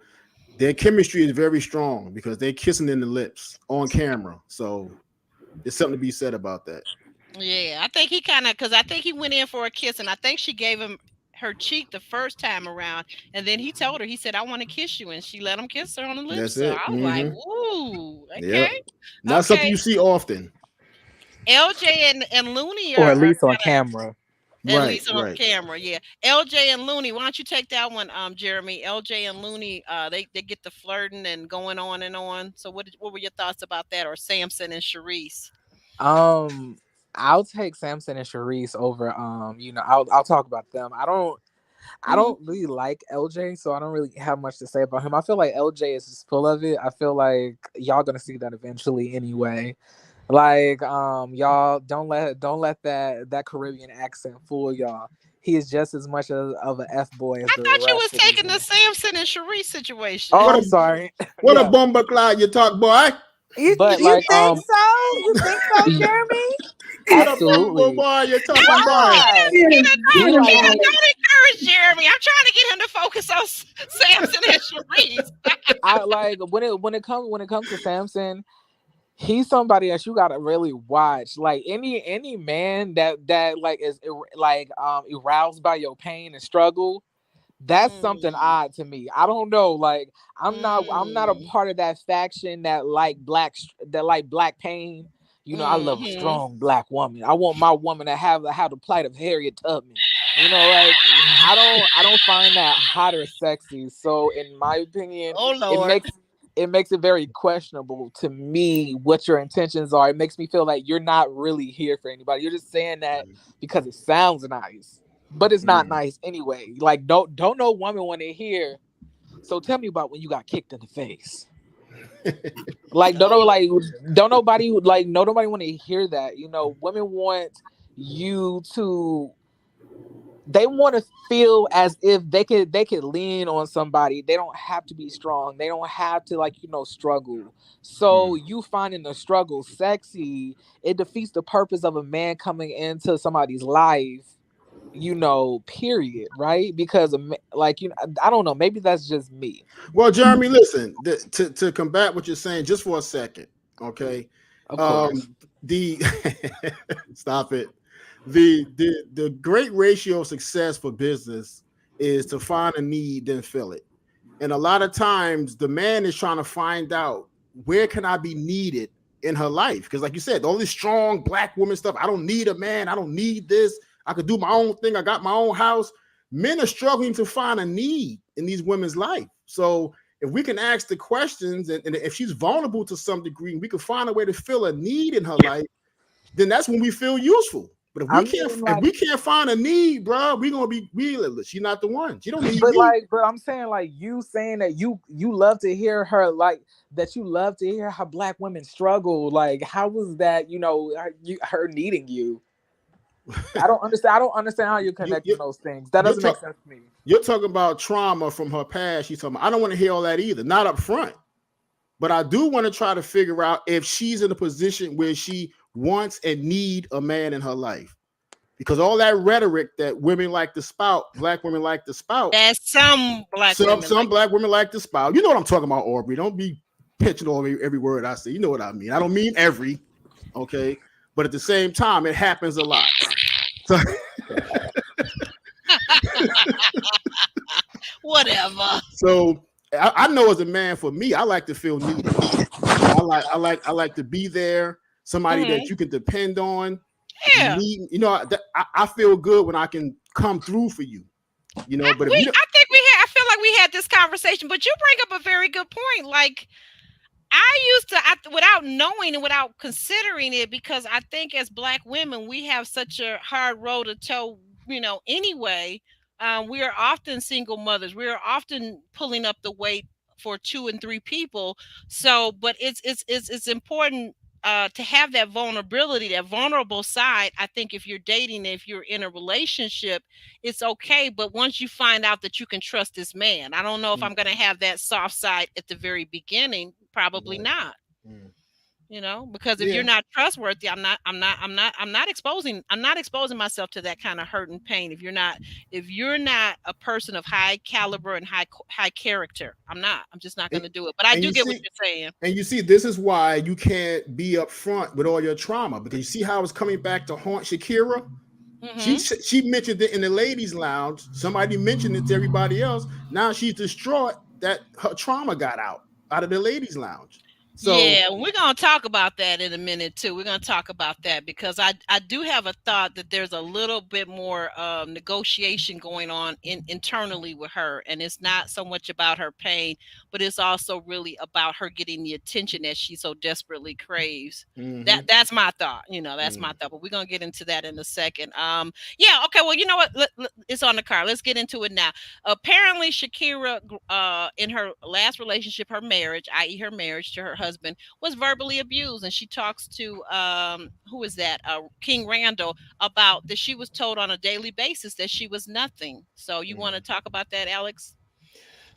Speaker 4: their chemistry is very strong because they're kissing in the lips on camera. So there's something to be said about that.
Speaker 2: Yeah, I think because I think he went in for a kiss, and I think she gave him her cheek the first time around, and then he told her, he said, "I want to kiss you," and she let him kiss her on the lips.
Speaker 4: That's it.
Speaker 2: I was like, "Ooh, okay."
Speaker 4: Yep. Not something you see often.
Speaker 2: LJ and Looney,
Speaker 3: or at least on camera.
Speaker 2: At least on camera, yeah. LJ and Looney, why don't you take that one, Jeremy? LJ and Looney, they get the flirting and going on and on. So what were your thoughts about that? Or Samson and Sharice?
Speaker 3: I'll take Samson and Sharice over. I'll talk about them. I don't really like LJ, so I don't really have much to say about him. I feel like LJ is just full of it. I feel like y'all gonna see that eventually anyway. Like, y'all don't let that Caribbean accent fool y'all. He is just as much of an F boy as
Speaker 2: I thought you was taking the Samson and Sharice situation.
Speaker 3: Oh, I'm sorry.
Speaker 4: What a bomber cloud you talk, boy.
Speaker 7: You think so? You think so, Jeremy?
Speaker 3: Absolutely.
Speaker 4: Boy, you're talking
Speaker 2: about. Don't encourage Jeremy. I'm trying to get him to focus on Samson and Sharice.
Speaker 3: I like when it comes to Samson. He's somebody that you gotta really watch. Like any man that like is like aroused by your pain and struggle, that's something odd to me. I don't know. Like I'm not a part of that faction that like black pain. I love a strong black woman. I want my woman to have the plight of Harriet Tubman. Like I don't find that hot or sexy. So in my opinion, it makes it very questionable to me what your intentions are. It makes me feel like you're not really here for anybody. You're just saying that because it sounds nice, but it's not nice anyway. Like don't no woman want to hear. So tell me about when you got kicked in the face. Like nobody want to hear that. Women want you to. They want to feel as if they could lean on somebody. They don't have to be strong. They don't have to struggle. So you finding the struggle sexy, it defeats the purpose of a man coming into somebody's life, period, right? Because I don't know, maybe that's just me.
Speaker 4: Well, Jeremy, listen, to combat what you're saying just for a second, okay?
Speaker 3: Of course.
Speaker 4: Stop it. The great ratio of success for business is to find a need, then fill it. And a lot of times the man is trying to find out where can I be needed in her life? Because like you said, all this strong black woman stuff, I don't need a man. I don't need this. I could do my own thing. I got my own house. Men are struggling to find a need in these women's life. So if we can ask the questions and if she's vulnerable to some degree, we can find a way to fill a need in her life, then that's when we feel useful. But if we can't find a need, bro, we're gonna be she's not the one. She don't need me.
Speaker 3: But I'm saying you saying that you love to hear her that you love to hear how black women struggle. Like how was that? Her needing you. I don't understand how you're connecting those things. That doesn't make sense to me.
Speaker 4: You're talking about trauma from her past. She's talking about, I don't want to hear all that either. Not up front. But I do want to try to figure out if she's in a position where she wants and need a man in her life. Because all that rhetoric that women like to spout, black women like to spout.
Speaker 2: That's some black women.
Speaker 4: Some black women like to spout. You know what I'm talking about, Aubrey. Don't be pitching over every word I say. You know what I mean. I don't mean every, okay? But at the same time, it happens a lot. So
Speaker 2: whatever.
Speaker 4: So I know as a man, for me, I like to feel needed. I like to be there, somebody that you can depend on.
Speaker 2: Yeah.
Speaker 4: I feel good when I can come through for you. You know, but
Speaker 2: I feel like we had this conversation, but you bring up a very good point. Like, I used to, without knowing and without considering it, because I think as black women, we have such a hard road to toe, anyway. We are often single mothers. We are often pulling up the weight for 2 and 3 people. So, but it's important to have that vulnerability, that vulnerable side. I think if you're dating, if you're in a relationship, it's okay. But once you find out that you can trust this man, I don't know if I'm going to have that soft side at the very beginning. Probably not. Because if you're not trustworthy, I'm not exposing myself to that kind of hurt and pain. If you're not a person of high caliber and high character, I'm just not going to do it. But I do get what you're saying.
Speaker 4: And you see, this is why you can't be upfront with all your trauma, because you see how it's coming back to haunt Shakira. She mentioned it in the ladies' lounge. Somebody mentioned it to everybody else. Now she's distraught that her trauma got out of the ladies' lounge. So,
Speaker 2: yeah, we're going to talk about that in a minute too. We're going to talk about that because I do have a thought that there's a little bit more negotiation going on internally with her, and it's not so much about her pain, but it's also really about her getting the attention that she so desperately craves. That's my thought. That's my thought. But we're going to get into that in a second. Yeah. Okay. Well, you know what? It's on the card. Let's get into it now. Apparently, Shakira, in her last relationship, her marriage, i.e., her marriage to her husband, was verbally abused, and she talks to who is that, King Randall, about that she was told on a daily basis that she was nothing. So you want to talk about that, Alex?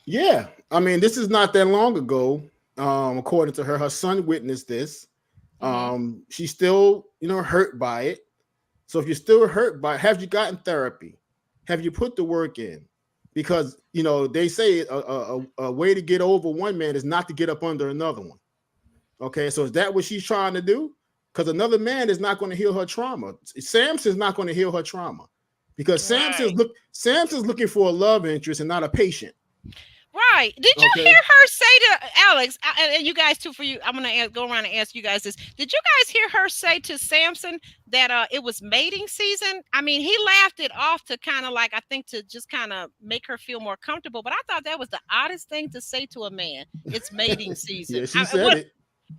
Speaker 4: Yeah, I mean, this is not that long ago. According to her son witnessed this. She's still hurt by it. So if you're still hurt by it, have you gotten therapy? Have you put the work in? Because they say a way to get over one man is not to get up under another one. Okay, so is that what she's trying to do? Because another man is not going to heal her trauma. Samson's not going to heal her trauma, because Samson's looking for a love interest and not a patient.
Speaker 2: Right. Did you hear her say to Alex, and you guys too, for you, I'm going to go around and ask you guys this. Did you guys hear her say to Samson that it was mating season? I mean, he laughed it off to kind of like, I think, to just kind of make her feel more comfortable. But I thought that was the oddest thing to say to a man. It's mating season.
Speaker 4: Yeah, she said it.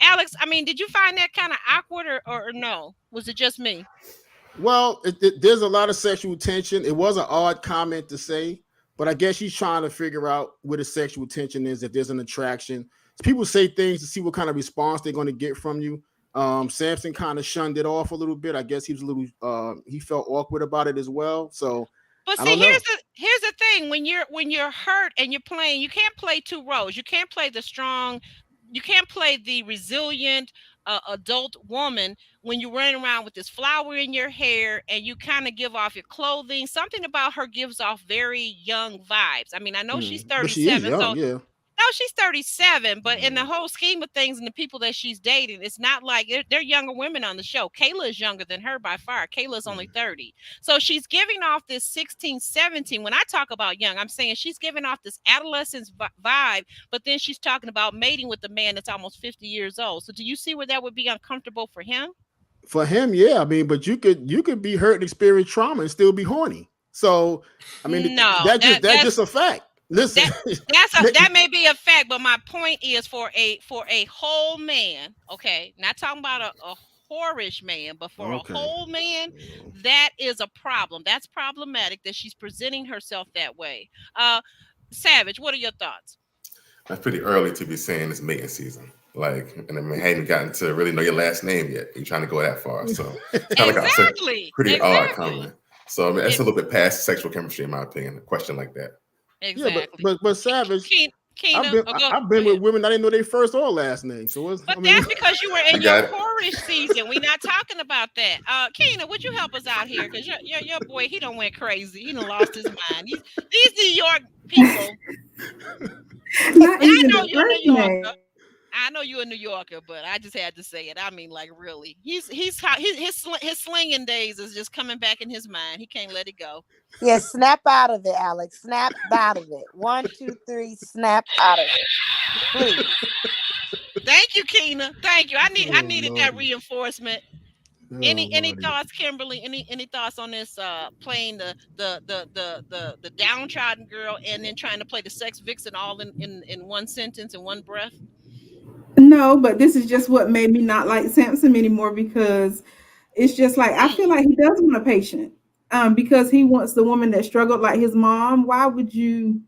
Speaker 2: Alex, I mean, did you find that kind of awkward or no? Was it just me?
Speaker 4: Well, there's a lot of sexual tension. It was an odd comment to say, but I guess she's trying to figure out where the sexual tension is, if there's an attraction. People say things to see what kind of response they're going to get from you. Samson kind of shunned it off a little bit. I guess he was a little, he felt awkward about it as well. So,
Speaker 2: but see, here's the thing: when you're hurt and you're playing, you can't play two roles. You can't play the strong. You can't play the resilient adult woman when you're running around with this flower in your hair and you kind of give off your clothing. Something about her gives off very young vibes. I mean, I know she's 37. But she is young, yeah. No, she's 37, but in the whole scheme of things and the people that she's dating, it's not like they're younger women on the show. Kayla is younger than her by far. Kayla's only 30. So she's giving off this 16, 17. When I talk about young, I'm saying she's giving off this adolescence vibe, but then she's talking about mating with a man that's almost 50 years old. So do you see where that would be uncomfortable for him?
Speaker 4: For him, yeah. I mean, but you could be hurt and experience trauma and still be horny. So, I mean, that's just a fact. Listen,
Speaker 2: that may be a fact, but my point is for a whole man, okay, not talking about a whorish man, but for a whole man, that is a problem. That's problematic that she's presenting herself that way. Savage, what are your thoughts?
Speaker 5: That's pretty early to be saying it's mating season. Like, and I mean, hadn't gotten to really know your last name yet. You're trying to go that far, so it's kind of pretty odd comment. So I mean, that's a little bit past sexual chemistry, in my opinion. A question like that.
Speaker 2: Exactly.
Speaker 4: Yeah, but Savage,
Speaker 2: Keena. Oh, go
Speaker 4: I've
Speaker 2: go
Speaker 4: been with
Speaker 2: ahead.
Speaker 4: women I didn't know their first or last name. So it's,
Speaker 2: But
Speaker 4: I mean,
Speaker 2: that's because you were
Speaker 5: I
Speaker 2: in your
Speaker 5: got it.
Speaker 2: courish season. We're not talking about that. Keena, would you help us out here? Because your boy, he don't went crazy. He done lost his mind. These New York people,
Speaker 6: Not
Speaker 2: and I
Speaker 6: even
Speaker 2: know
Speaker 6: the
Speaker 2: you're a New
Speaker 6: first
Speaker 2: Yorker.
Speaker 6: name.
Speaker 2: I know you're a New Yorker, but I just had to say it. I mean, like really, his slinging days is just coming back in his mind. He can't let it go.
Speaker 7: Yeah, snap out of it, Alex. Snap out of it. One, two, three, snap out of it. Please.
Speaker 2: Thank you, Keena. Thank you. I
Speaker 4: oh
Speaker 2: needed that
Speaker 4: lordy,
Speaker 2: reinforcement.
Speaker 4: oh
Speaker 2: Any
Speaker 4: lordy.
Speaker 2: thoughts, Kimberly? Any thoughts on this playing the downtrodden girl and then trying to play the sex vixen all in one sentence in one breath?
Speaker 6: No, but this is just what made me not like Samson anymore because it's just like I feel
Speaker 2: Hmm.
Speaker 6: like he does want a patient. Because he wants the woman that struggled like his mom. Why would you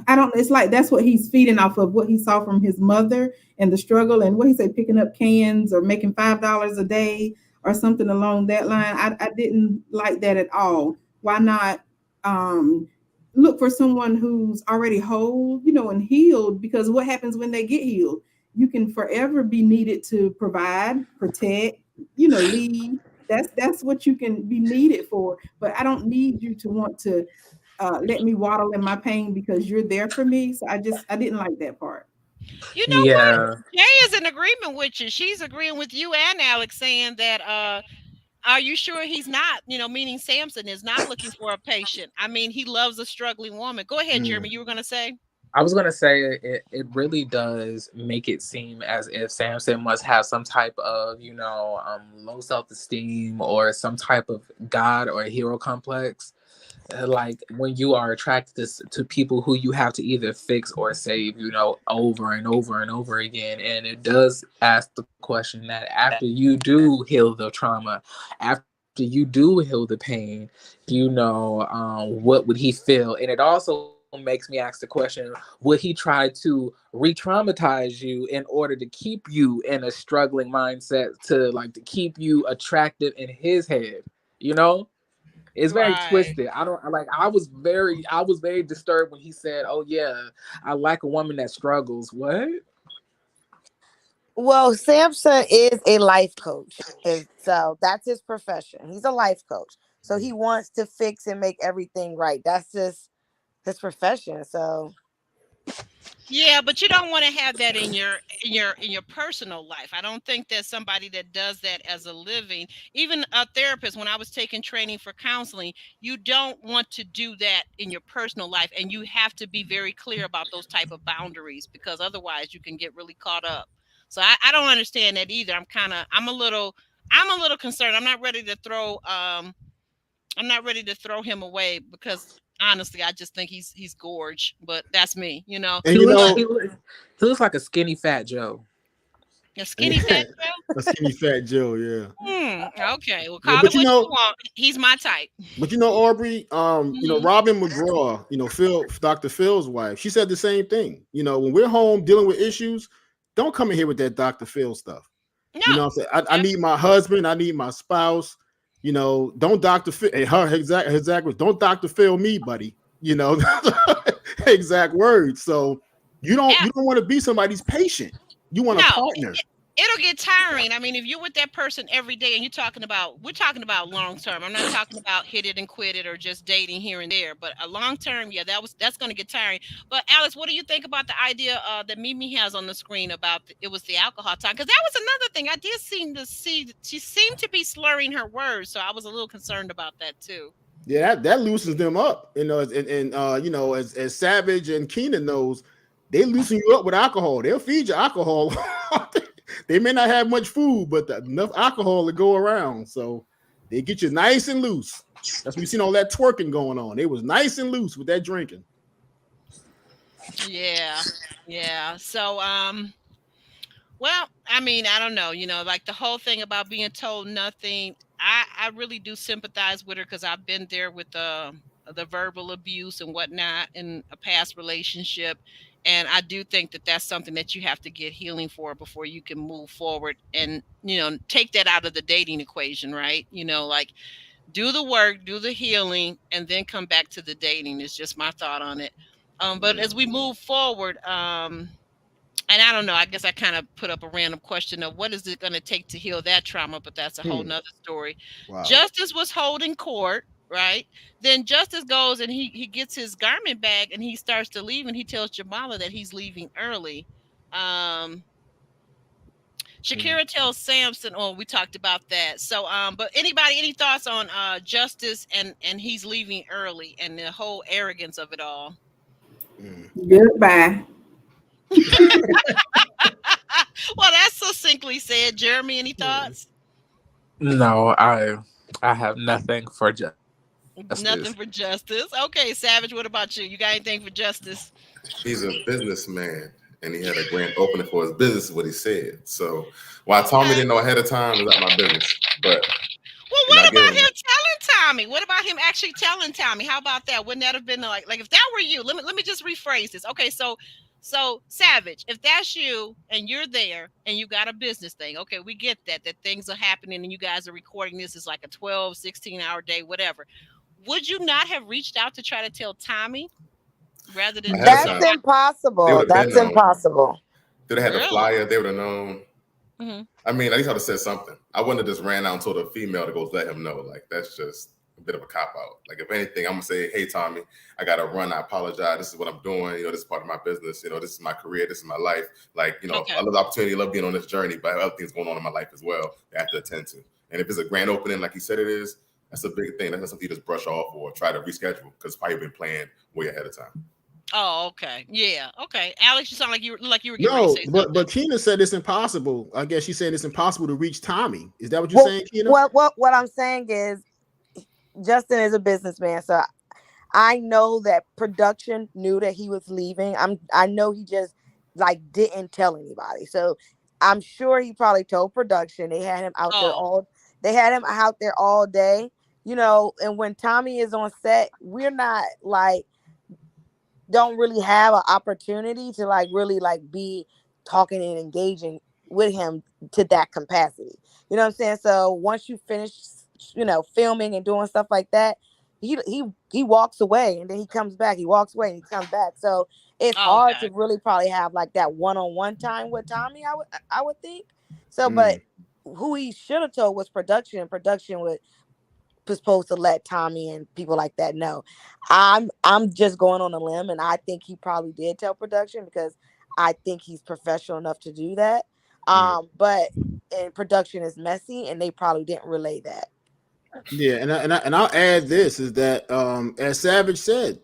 Speaker 6: I don't. It's like that's what he's feeding off of what he saw from his mother and the struggle and what he said, picking up cans or making $5 a day or something along that line. I didn't like that at all. Why not um, look for someone who's already whole, and healed? Because what happens when they get healed? You can forever be needed to provide, protect, lead. That's what you can be needed for. But I don't need you to want to let me waddle in my pain because you're there for me. So I didn't like that part.
Speaker 2: You know what?
Speaker 3: Yeah.
Speaker 2: Jay is in agreement with you. She's agreeing with you and Alex, saying that are you sure he's not, meaning Samson is not looking for a patient? I mean, he loves a struggling woman. Go ahead,
Speaker 4: Mm.
Speaker 2: Jeremy. You were gonna say?
Speaker 3: I was gonna say it really does make it seem as if Samson must have some type of, low self esteem or some type of god or hero complex. Like when you are attracted to people who you have to either fix or save, over and over and over again. And it does ask the question that after you do heal the trauma, after you do heal the pain, what would he feel? And it also makes me ask the question, would he try to re-traumatize you in order to keep you in a struggling mindset, to keep you attractive in his head, you know? It's very
Speaker 2: Right.
Speaker 3: twisted. I don't like. I was very disturbed when he said, "Oh yeah, I like a woman that struggles." What?
Speaker 7: Well, Samson is a life coach. So that's his profession. He's a life coach. So he wants to fix and make everything right. That's just his profession. So
Speaker 2: Yeah, but you don't want to have that in your personal life. I don't think that somebody that does that as a living, even a therapist, when I was taking training for counseling, you don't want to do that in your personal life, and you have to be very clear about those type of boundaries because otherwise you can get really caught up. So I don't understand that either. I'm a little concerned. I'm not ready to throw him away because honestly, I just think he's gorge. But that's me.
Speaker 4: And
Speaker 3: He
Speaker 4: you
Speaker 3: looks.
Speaker 2: But
Speaker 3: He looks like a skinny fat Joe.
Speaker 2: a skinny fat Joe.
Speaker 4: a skinny fat Joe, yeah.
Speaker 2: Okay, well,
Speaker 4: Yeah,
Speaker 2: call it what you want. He's my type.
Speaker 4: Aubrey,
Speaker 2: Mhm.
Speaker 4: Robin McGraw, Dr. Phil's wife, she said the same thing. When we're home dealing with issues, don't come in here with that Dr. Phil stuff. You know
Speaker 2: No,
Speaker 4: what I'm saying? I need my husband, I need my spouse. Don't Dr. Phil her exact words, don't Dr. Phil me, buddy. Exact words. So
Speaker 2: yeah,
Speaker 4: you don't want to be somebody's patient. You want a
Speaker 2: no.
Speaker 4: partner.
Speaker 2: It'll get tiring. I mean, if you're with that person every day and we're talking about long term. I'm not talking about hit it and quit it or just dating here and there. But a long term, yeah, that's going to get tiring. But Alex, what do you think about the idea that Mimi has on the screen about it was the alcohol time? Because that was another thing I did seem to see. She seemed to be slurring her words, so I was a little concerned about that too.
Speaker 4: Yeah, that loosens them up. As Savage and Keenan knows, they loosen you up with alcohol. They'll feed you alcohol. They may not have much food, but enough alcohol to go around. So they get you nice and loose. That's what you seen all that twerking going on. It was nice and loose with that drinking.
Speaker 2: Yeah, yeah. So well, I mean, I don't know, like the whole thing about being told nothing. I really do sympathize with her because I've been there with the verbal abuse and whatnot in a past relationship, and I do think that that's something that you have to get healing for before you can move forward and take that out of the dating equation, right? Like do the work, do the healing, and then come back to the dating. Is just my thought on it. But as we move forward, and I don't know, I guess I kind of put up a random question of what is it going to take to heal that trauma, but that's a whole
Speaker 4: Hmm.
Speaker 2: nother story.
Speaker 4: Wow.
Speaker 2: Justice was holding court, right? Then Justice goes and he gets his garment bag and he starts to leave and he tells Jamala that he's leaving early. Um, Shakira tells Samson, oh, we talked about that. So but anybody any thoughts on Justice and he's leaving early and the whole arrogance of it all?
Speaker 4: Mm.
Speaker 6: Goodbye.
Speaker 2: Well, that's succinctly said. Jeremy, any
Speaker 4: Yeah.
Speaker 2: thoughts?
Speaker 3: No, I have nothing for justice.
Speaker 2: Nothing for Justice. Okay, Savage, what about you? You got anything for Justice?
Speaker 5: He's a businessman, and he had a grand opening for his business, is what he said. So why Tommy
Speaker 2: Okay.
Speaker 5: didn't know ahead of time is not my business. But
Speaker 2: Well,
Speaker 5: you know, I
Speaker 2: what
Speaker 5: give
Speaker 2: about
Speaker 5: him
Speaker 2: him telling Tommy? What about him actually telling Tommy? How about that? Wouldn't that have been like if that were you? Let me just rephrase this. Okay, so Savage, if that's you and you're there and you got a business thing, okay, we get that things are happening and you guys are recording this is like a 12, 16-hour day, whatever. Would you not have reached out to try to tell Tommy rather than
Speaker 5: ahead of
Speaker 2: just
Speaker 7: That's
Speaker 2: saying,
Speaker 5: time. They
Speaker 7: impossible.
Speaker 5: would have been
Speaker 7: That's
Speaker 5: known.
Speaker 7: impossible.
Speaker 5: They had the
Speaker 2: really?
Speaker 5: flyer. They would have known.
Speaker 2: Hmm.
Speaker 5: I mean, at least I'd have said something. I wouldn't have just ran out and told a female to go let him know. Like, that's just a bit of a cop out. Like, if anything, I'm gonna say, hey, Tommy, I gotta run. I apologize. This is what I'm doing. You know, this is part of my business. You know, this is my career. This is my life. Like, you know,
Speaker 2: Okay.
Speaker 5: I love the opportunity. I love being on this journey, but I have other things going on in my life as well that I have to attend to. And if it's a grand opening, like he said it is, that's a big thing. That's not something you just brush off or try to reschedule because it's probably been planned way ahead of time.
Speaker 2: Oh, okay. Yeah. Okay. Alex, you sound like you were getting ready to
Speaker 4: No,
Speaker 2: say
Speaker 4: but
Speaker 2: something.
Speaker 4: Keena said it's impossible. I guess she's saying it's impossible to reach Tommy. Is that what you're
Speaker 7: Well,
Speaker 4: saying, Keena?
Speaker 7: what I'm saying is Justin is a businessman, so I know that production knew that he was leaving. I know he just like didn't tell anybody. So I'm sure he probably told production.
Speaker 2: Oh,
Speaker 7: They had him out there all day, and when Tommy is on set, we're not like don't really have an opportunity to like really like be talking and engaging with him to that capacity. You know what I'm saying? So once you finish, filming and doing stuff like that, he walks away and then he comes back. He walks away and he comes back. So it's
Speaker 2: oh,
Speaker 7: hard
Speaker 2: okay.
Speaker 7: to really probably have like that one-on-one time with Tommy. I would think. So, but
Speaker 4: Mm.
Speaker 7: who he should have told was production. And production was supposed to let Tommy and people like that know. I'm just going on a limb, and I think he probably did tell production because I think he's professional enough to do that.
Speaker 4: Yeah.
Speaker 7: But and production is messy, and they probably didn't relay that.
Speaker 4: Yeah, and I'll add this is that as Savage said,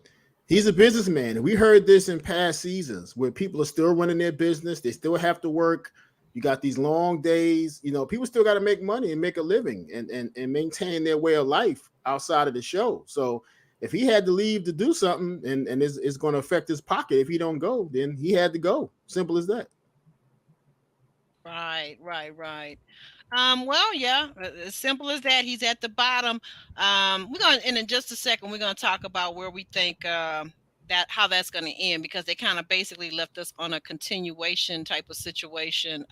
Speaker 4: he's a businessman, and we heard this in past seasons where people are still running their business, they still have to work. You got these long days, people still got to make money and make a living and maintain their way of life outside of the show. So if he had to leave to do something and it's going to affect his pocket if he don't go, then he had to go. Simple as that.
Speaker 2: Right, right, right. Well, yeah, as simple as that. He's at the bottom. We're gonna, and in just a second, we're gonna talk about where we think that how that's gonna end because they kind of basically left us on a continuation type of situation.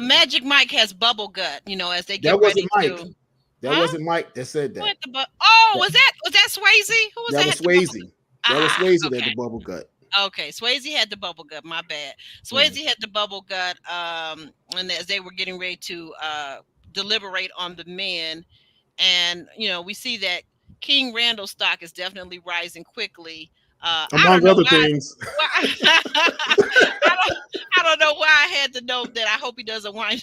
Speaker 2: Magic Mike has bubble gut, as they get
Speaker 4: That
Speaker 2: ready
Speaker 4: wasn't Mike.
Speaker 2: to,
Speaker 4: That
Speaker 2: huh?
Speaker 4: wasn't Mike that said
Speaker 2: Who
Speaker 4: that.
Speaker 2: had the Oh,
Speaker 4: That,
Speaker 2: was that Swayze? Who was
Speaker 4: that
Speaker 2: that
Speaker 4: was
Speaker 2: had the bubble gut?
Speaker 4: Swayze. That was
Speaker 2: Ah,
Speaker 4: Swayze that had
Speaker 2: okay.
Speaker 4: the bubble gut.
Speaker 2: Okay, Swayze had the bubble gut. My bad.
Speaker 4: Yeah.
Speaker 2: Swayze had the bubble gut. And as they were getting ready to deliberate on the men, and we see that King Randall stock is definitely rising quickly. I don't
Speaker 4: Among
Speaker 2: know
Speaker 4: other
Speaker 2: why.
Speaker 4: things.
Speaker 2: I don't know why I had to note that. I hope he doesn't wind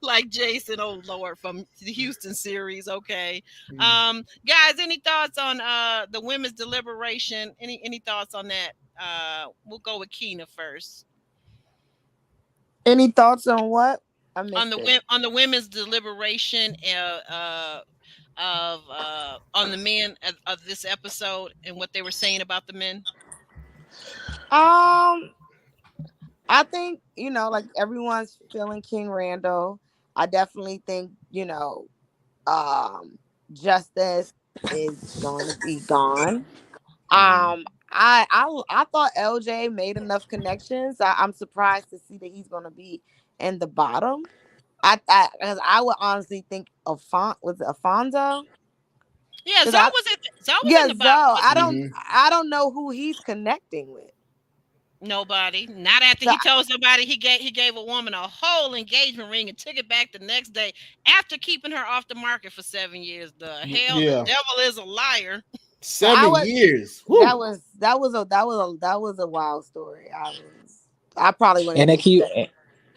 Speaker 2: like Jason, oh Lord, from the Houston series. Okay. Guys, any thoughts on the women's deliberation? Any thoughts on that? We'll go with Keena first.
Speaker 7: Any thoughts on what? I
Speaker 2: On
Speaker 7: missed
Speaker 2: the
Speaker 7: it.
Speaker 2: on the women's deliberation of on the men of this episode and what they were saying about the men.
Speaker 7: Um, I think, like everyone's feeling King Randall. I definitely think, um, Justice is going to be gone.
Speaker 4: Mhm.
Speaker 7: I thought LJ made enough connections. I'm surprised to see that he's going to be in the bottom. Because I would honestly think was it Afonso?
Speaker 2: Yeah, Zoe
Speaker 7: I,
Speaker 2: was in. Zoe was
Speaker 7: yeah,
Speaker 2: in the bottom.
Speaker 7: Zoe.
Speaker 2: Wasn't he?
Speaker 7: I don't know who he's connecting with.
Speaker 2: Nobody. Not after
Speaker 7: So
Speaker 2: he told somebody he gave a woman a whole engagement ring and took it back the next day after keeping her off the market for 7 years. The hell, the
Speaker 4: Yeah,
Speaker 2: devil is a liar.
Speaker 7: so I
Speaker 4: 7 years. Woo.
Speaker 7: that was a wild story. I probably wouldn't
Speaker 3: And they
Speaker 7: even
Speaker 3: keep
Speaker 7: say.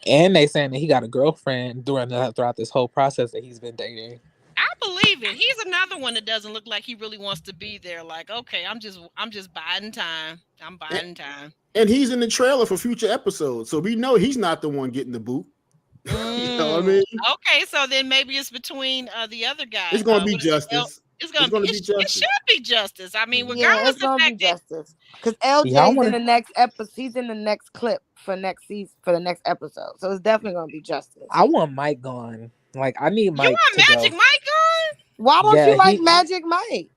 Speaker 3: and they saying that he got a girlfriend throughout this whole process that he's been dating.
Speaker 2: I believe it. He's another one that doesn't look like he really wants to be there. Like, okay, I'm just biding time. I'm biding time.
Speaker 4: And he's in the trailer for future episodes, so we know he's not the one getting the boot. You know what I mean?
Speaker 2: Okay, so then maybe it's between the other guy.
Speaker 4: It's gonna be
Speaker 2: What is it?
Speaker 4: justice.
Speaker 2: It's
Speaker 4: It's
Speaker 2: gonna be.
Speaker 4: gonna
Speaker 2: It,
Speaker 4: be
Speaker 2: it
Speaker 4: justice.
Speaker 2: should be justice. I mean,
Speaker 7: Yeah,
Speaker 2: regardless
Speaker 7: it's
Speaker 2: of the
Speaker 7: gonna be
Speaker 2: fact that
Speaker 7: justice because
Speaker 3: Yeah, I
Speaker 7: LJ's in
Speaker 3: want
Speaker 7: the next episode. He's in the next clip for next season for the next episode, so it's definitely gonna be justice.
Speaker 3: I want Mike gone. Like I need
Speaker 2: you
Speaker 3: Mike
Speaker 2: want
Speaker 3: to go.
Speaker 2: Magic Mike on.
Speaker 7: Why don't
Speaker 3: Yeah,
Speaker 7: you like Magic Mike?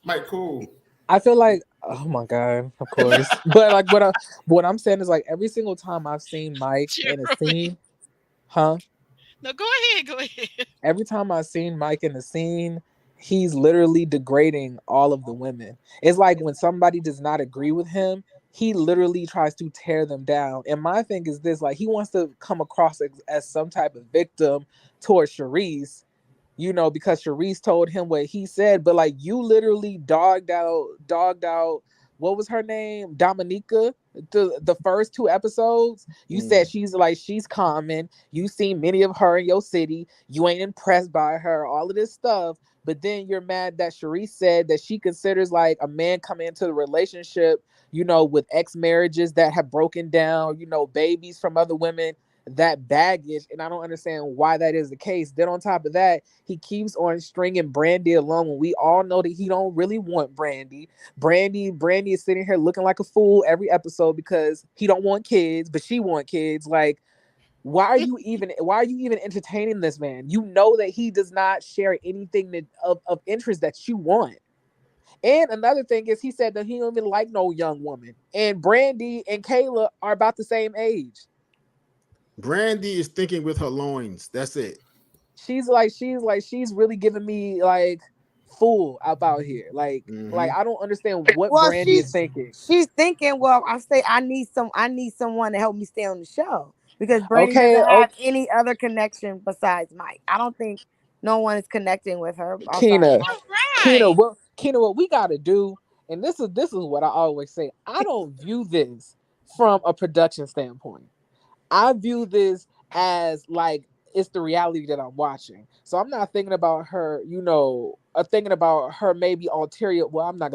Speaker 5: Mike, cool.
Speaker 3: I feel like, oh my god, of course. But like what I'm saying is like every single time I've seen Mike in a scene, huh?
Speaker 2: No, go ahead. Go ahead.
Speaker 3: Every time I've seen Mike in the scene, he's literally degrading all of the women. It's like when somebody does not agree with him, he literally tries to tear them down. And my thing is this, like he wants to come across as some type of victim towards Charisse, because Charisse told him what he said, but like you literally dogged out what was her name? Dominica. The first two episodes, you said she's common. You seen many of her in your city. You ain't impressed by her, all of this stuff. But then you're mad that Charisse said that she considers like a man coming into the relationship, with ex-marriages that have broken down, babies from other women, that baggage, and I don't understand why that is the case. Then on top of that, he keeps on stringing Brandy along when we all know that he don't really want Brandy. Brandy is sitting here looking like a fool every episode because he don't want kids, but she want kids. Like, why are you even entertaining this man? You know that he does not share anything of interest that you want. And another thing is he said that he don't even like no young woman. And Brandy and Kayla are about the same age.
Speaker 4: Brandy is thinking with her loins. That's it.
Speaker 3: She's really giving me like fool about here. Like I don't understand what Brandy is thinking.
Speaker 7: She's thinking, well, I need someone to help me stay on the show because Brandy
Speaker 3: Okay,
Speaker 7: doesn't have any other connection besides Mike. I don't think no one is connecting with her.
Speaker 3: Keena,
Speaker 2: Right.
Speaker 3: what we gotta do, and this is what I always say. I don't view this from a production standpoint. I view this as like it's the reality that I'm watching. So I'm not thinking about her, thinking about her maybe ulterior. Well, I'm not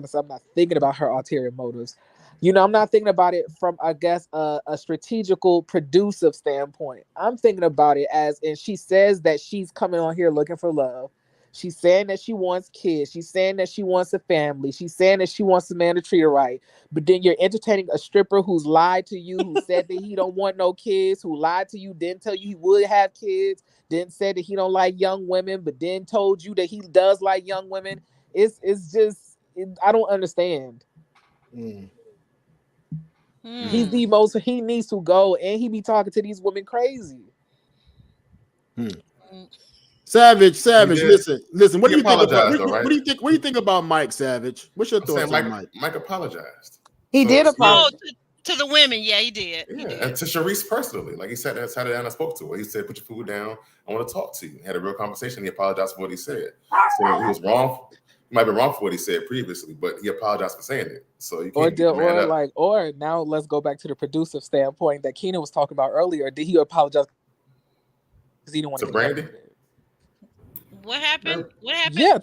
Speaker 3: thinking about her ulterior motives. I'm not thinking about it from, I guess, a strategical, producer standpoint. I'm thinking about it as, and she says that she's coming on here looking for love. She's saying that she wants kids. She's saying that she wants a family. She's saying that she wants a man to treat her right. But then you're entertaining a stripper who's lied to you, who said that he don't want no kids, who lied to you, didn't tell you he would have kids, then said that he don't like young women, but then told you that he does like young women. It's just, I don't understand. He's the most, he needs to go, and he be talking to these women crazy.
Speaker 4: Savage. Listen. What do you think about?
Speaker 5: though, right?
Speaker 4: What do you think about Mike Savage? What's your thoughts on Mike?
Speaker 5: Mike apologized.
Speaker 7: He did apologize.
Speaker 2: To the women, yeah, he did.
Speaker 5: Yeah, and to Charisse personally, like he sat down and I spoke to her. He said, "Put your food down. I want to talk to you." Had a real conversation. He apologized for what he said. So he was wrong. He might be wrong for what he said previously, but he apologized for saying it. So you can't
Speaker 3: or now let's go back to the producer standpoint that Keena was talking about earlier. Did he apologize because he didn't want to
Speaker 5: Brandy?
Speaker 2: What happened?
Speaker 3: Yeah,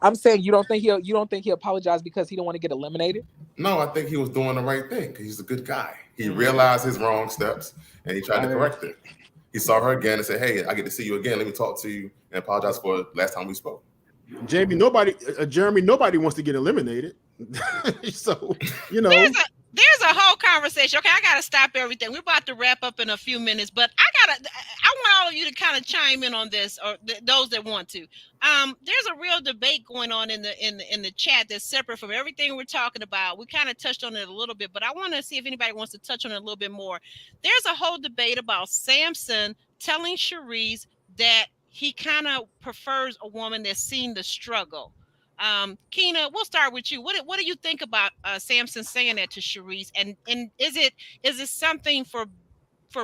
Speaker 3: I'm saying you don't think he apologized because he don't want to get eliminated?
Speaker 5: No, I think he was doing the right thing because he's a good guy. He realized his wrong steps and he tried to correct it. He saw her again and said, "Hey, I get to see you again. Let me talk to you and apologize for last time we spoke."
Speaker 4: Jeremy, nobody wants to get eliminated. So,
Speaker 2: There's a whole conversation. Okay, I gotta stop everything. We're about to wrap up in a few minutes, but I want all of you to kind of chime in on this, or those that want to. There's a real debate going on in the chat that's separate from everything we're talking about. We kind of touched on it a little bit, but I want to see if anybody wants to touch on it a little bit more. There's a whole debate about Samson telling Charisse that he kind of prefers a woman that's seen the struggle. Keena, we'll start with you. What do you think about Samson saying that to Sharice? And is it something for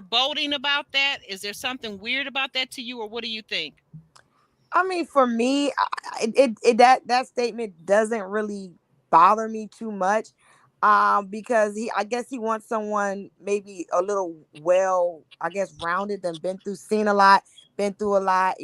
Speaker 2: bolding about that? Is there something weird about that to you, or what do you think?
Speaker 7: I mean, for me, that statement doesn't really bother me too much, because I guess he wants someone maybe a little well, I guess, rounded, and seen a lot, been through a lot,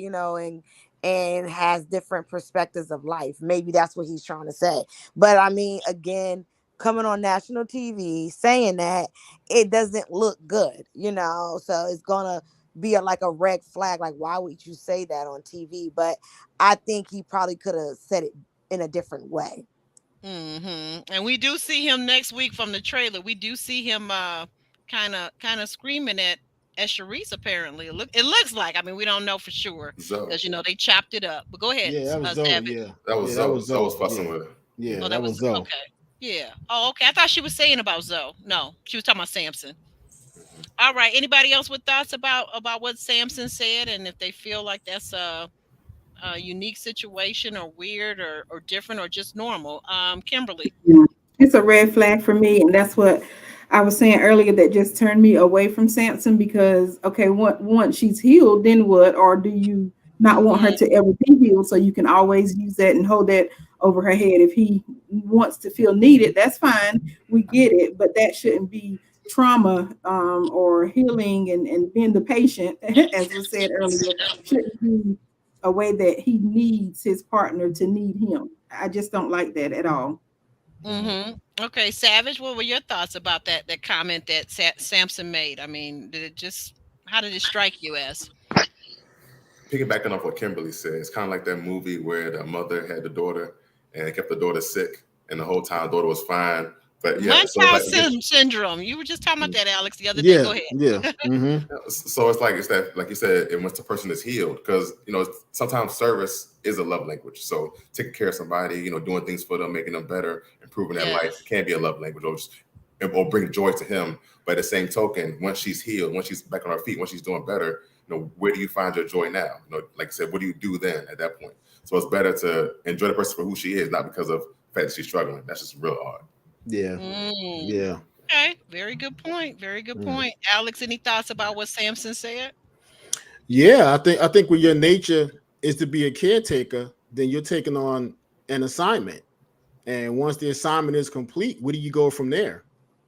Speaker 7: and has different perspectives of life. Maybe that's what he's trying to say. But I mean, again, coming on national TV saying that, it doesn't look good, so it's gonna be like a red flag. Like, why would you say that on TV? But I think he probably could have said it in a different way.
Speaker 2: And we do see him next week from the trailer. We do see him kind of screaming at Sharice. Apparently, it looks like. I mean, we don't know for sure because they chopped it up. But go ahead.
Speaker 4: Yeah, that was Zoe.
Speaker 2: Savage.
Speaker 4: Yeah,
Speaker 5: That was
Speaker 4: that
Speaker 5: Zoe.
Speaker 4: was
Speaker 5: Zoe was
Speaker 4: Zoe.
Speaker 5: fussing
Speaker 4: Yeah.
Speaker 5: with her.
Speaker 4: Yeah,
Speaker 2: Oh,
Speaker 4: that was Zoe.
Speaker 2: okay. Yeah. Oh, okay. I thought she was saying about Zoe. No, she was talking about Samson. All right. Anybody else with thoughts about what Samson said, and if they feel like that's a unique situation, or weird, or different, or just normal? Kimberly.
Speaker 6: Yeah. It's a red flag for me, and that's what I was saying earlier. That just turned me away from Samson because, okay, once she's healed, then what? Or do you not want her to ever be healed? So you can always use that and hold that over her head. If he wants to feel needed, that's fine. We get it, but that shouldn't be trauma, or healing, and being the patient, as was said earlier, shouldn't be a way that he needs his partner to need him. I just don't like that at all.
Speaker 2: Okay, Savage. What were your thoughts about that comment that Samson made? I mean, how did it strike you as?
Speaker 5: Piggybacking off what Kimberly said, it's kind of like that movie where the mother had the daughter and it kept the daughter sick, and the whole time the daughter was fine. But yeah, so
Speaker 2: Munchausen syndrome. You were just talking about that, Alex, the other day. Go ahead.
Speaker 4: Yeah.
Speaker 5: So it's that, like you said, and once the person is healed, because sometimes service is a love language. So taking care of somebody, doing things for them, making them better, improving their life can be a love language, or bring joy to him. But at the same token, once she's healed, once she's back on her feet, once she's doing better, where do you find your joy now? Like I said, what do you do then at that point? So it's better to enjoy the person for who she is, not because of the fact that she's struggling. That's just real hard.
Speaker 4: Yeah. Yeah.
Speaker 2: Okay. Very good point. Very good point. Alex, any thoughts about what Samson said?
Speaker 4: Yeah, I think when your nature is to be a caretaker, then you're taking on an assignment. And once the assignment is complete, where do you go from there?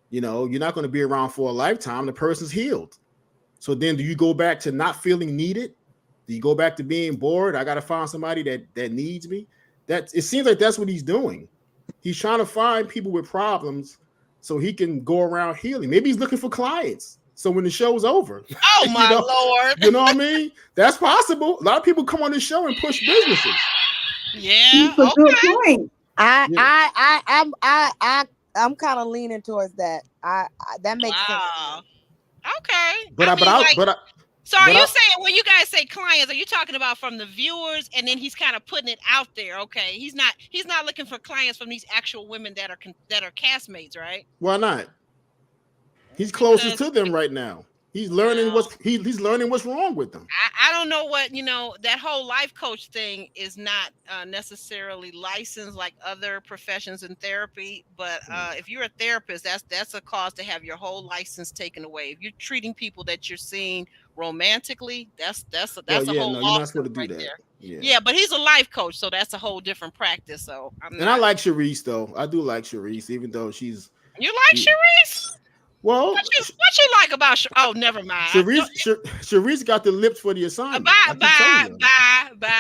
Speaker 4: You're not going to be around for a lifetime. The person's healed. So then do you go back to not feeling needed? Do you go back to being bored? I got to find somebody that needs me. It seems like that's what he's doing. He's trying to find people with problems so he can go around healing. Maybe he's looking for clients. So when the show's over,
Speaker 2: oh my Lord,
Speaker 4: you know what I mean? That's possible. A lot of people come on this show and push businesses.
Speaker 2: Yeah,
Speaker 6: That's a good point.
Speaker 7: I'm kind of leaning towards that. That makes sense.
Speaker 2: Okay. So are you saying when you guys say clients, are you talking about from the viewers, and then he's kind of putting it out there? Okay, he's not looking for clients from these actual women that are castmates, right?
Speaker 4: Why not? He's closest to them right now. He's learning he's learning what's wrong with them.
Speaker 2: I don't know what that whole life coach thing is not necessarily licensed like other professions in therapy, but if you're a therapist, that's a cause to have your whole license taken away. If you're treating people that you're seeing romantically, that's a whole
Speaker 4: you're not supposed to do that.
Speaker 2: There.
Speaker 4: Yeah,
Speaker 2: but he's a life coach, so that's a whole different practice. So
Speaker 4: I like Sharice though. I do like Sharice, even though she's.
Speaker 2: You like Sharice?
Speaker 4: Well,
Speaker 2: what you like about? Oh, never mind.
Speaker 4: Sharice got the lips for the assignment.
Speaker 2: Bye.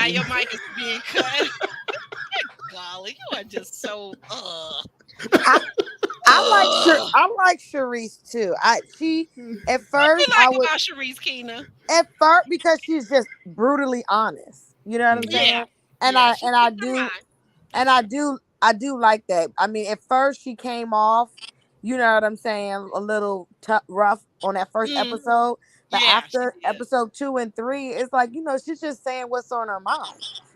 Speaker 2: Your mic is being cut. Golly, you are just so.
Speaker 7: I like Sharice too. She at first
Speaker 2: what you like about Sharice, Keena?
Speaker 7: At first, because she's just brutally honest. You know what I'm saying? And I do like that. I mean, at first she came off, you know what I'm saying, a little rough on that first episode. But after episode 2 and 3, it's like, she's just saying what's on her mind.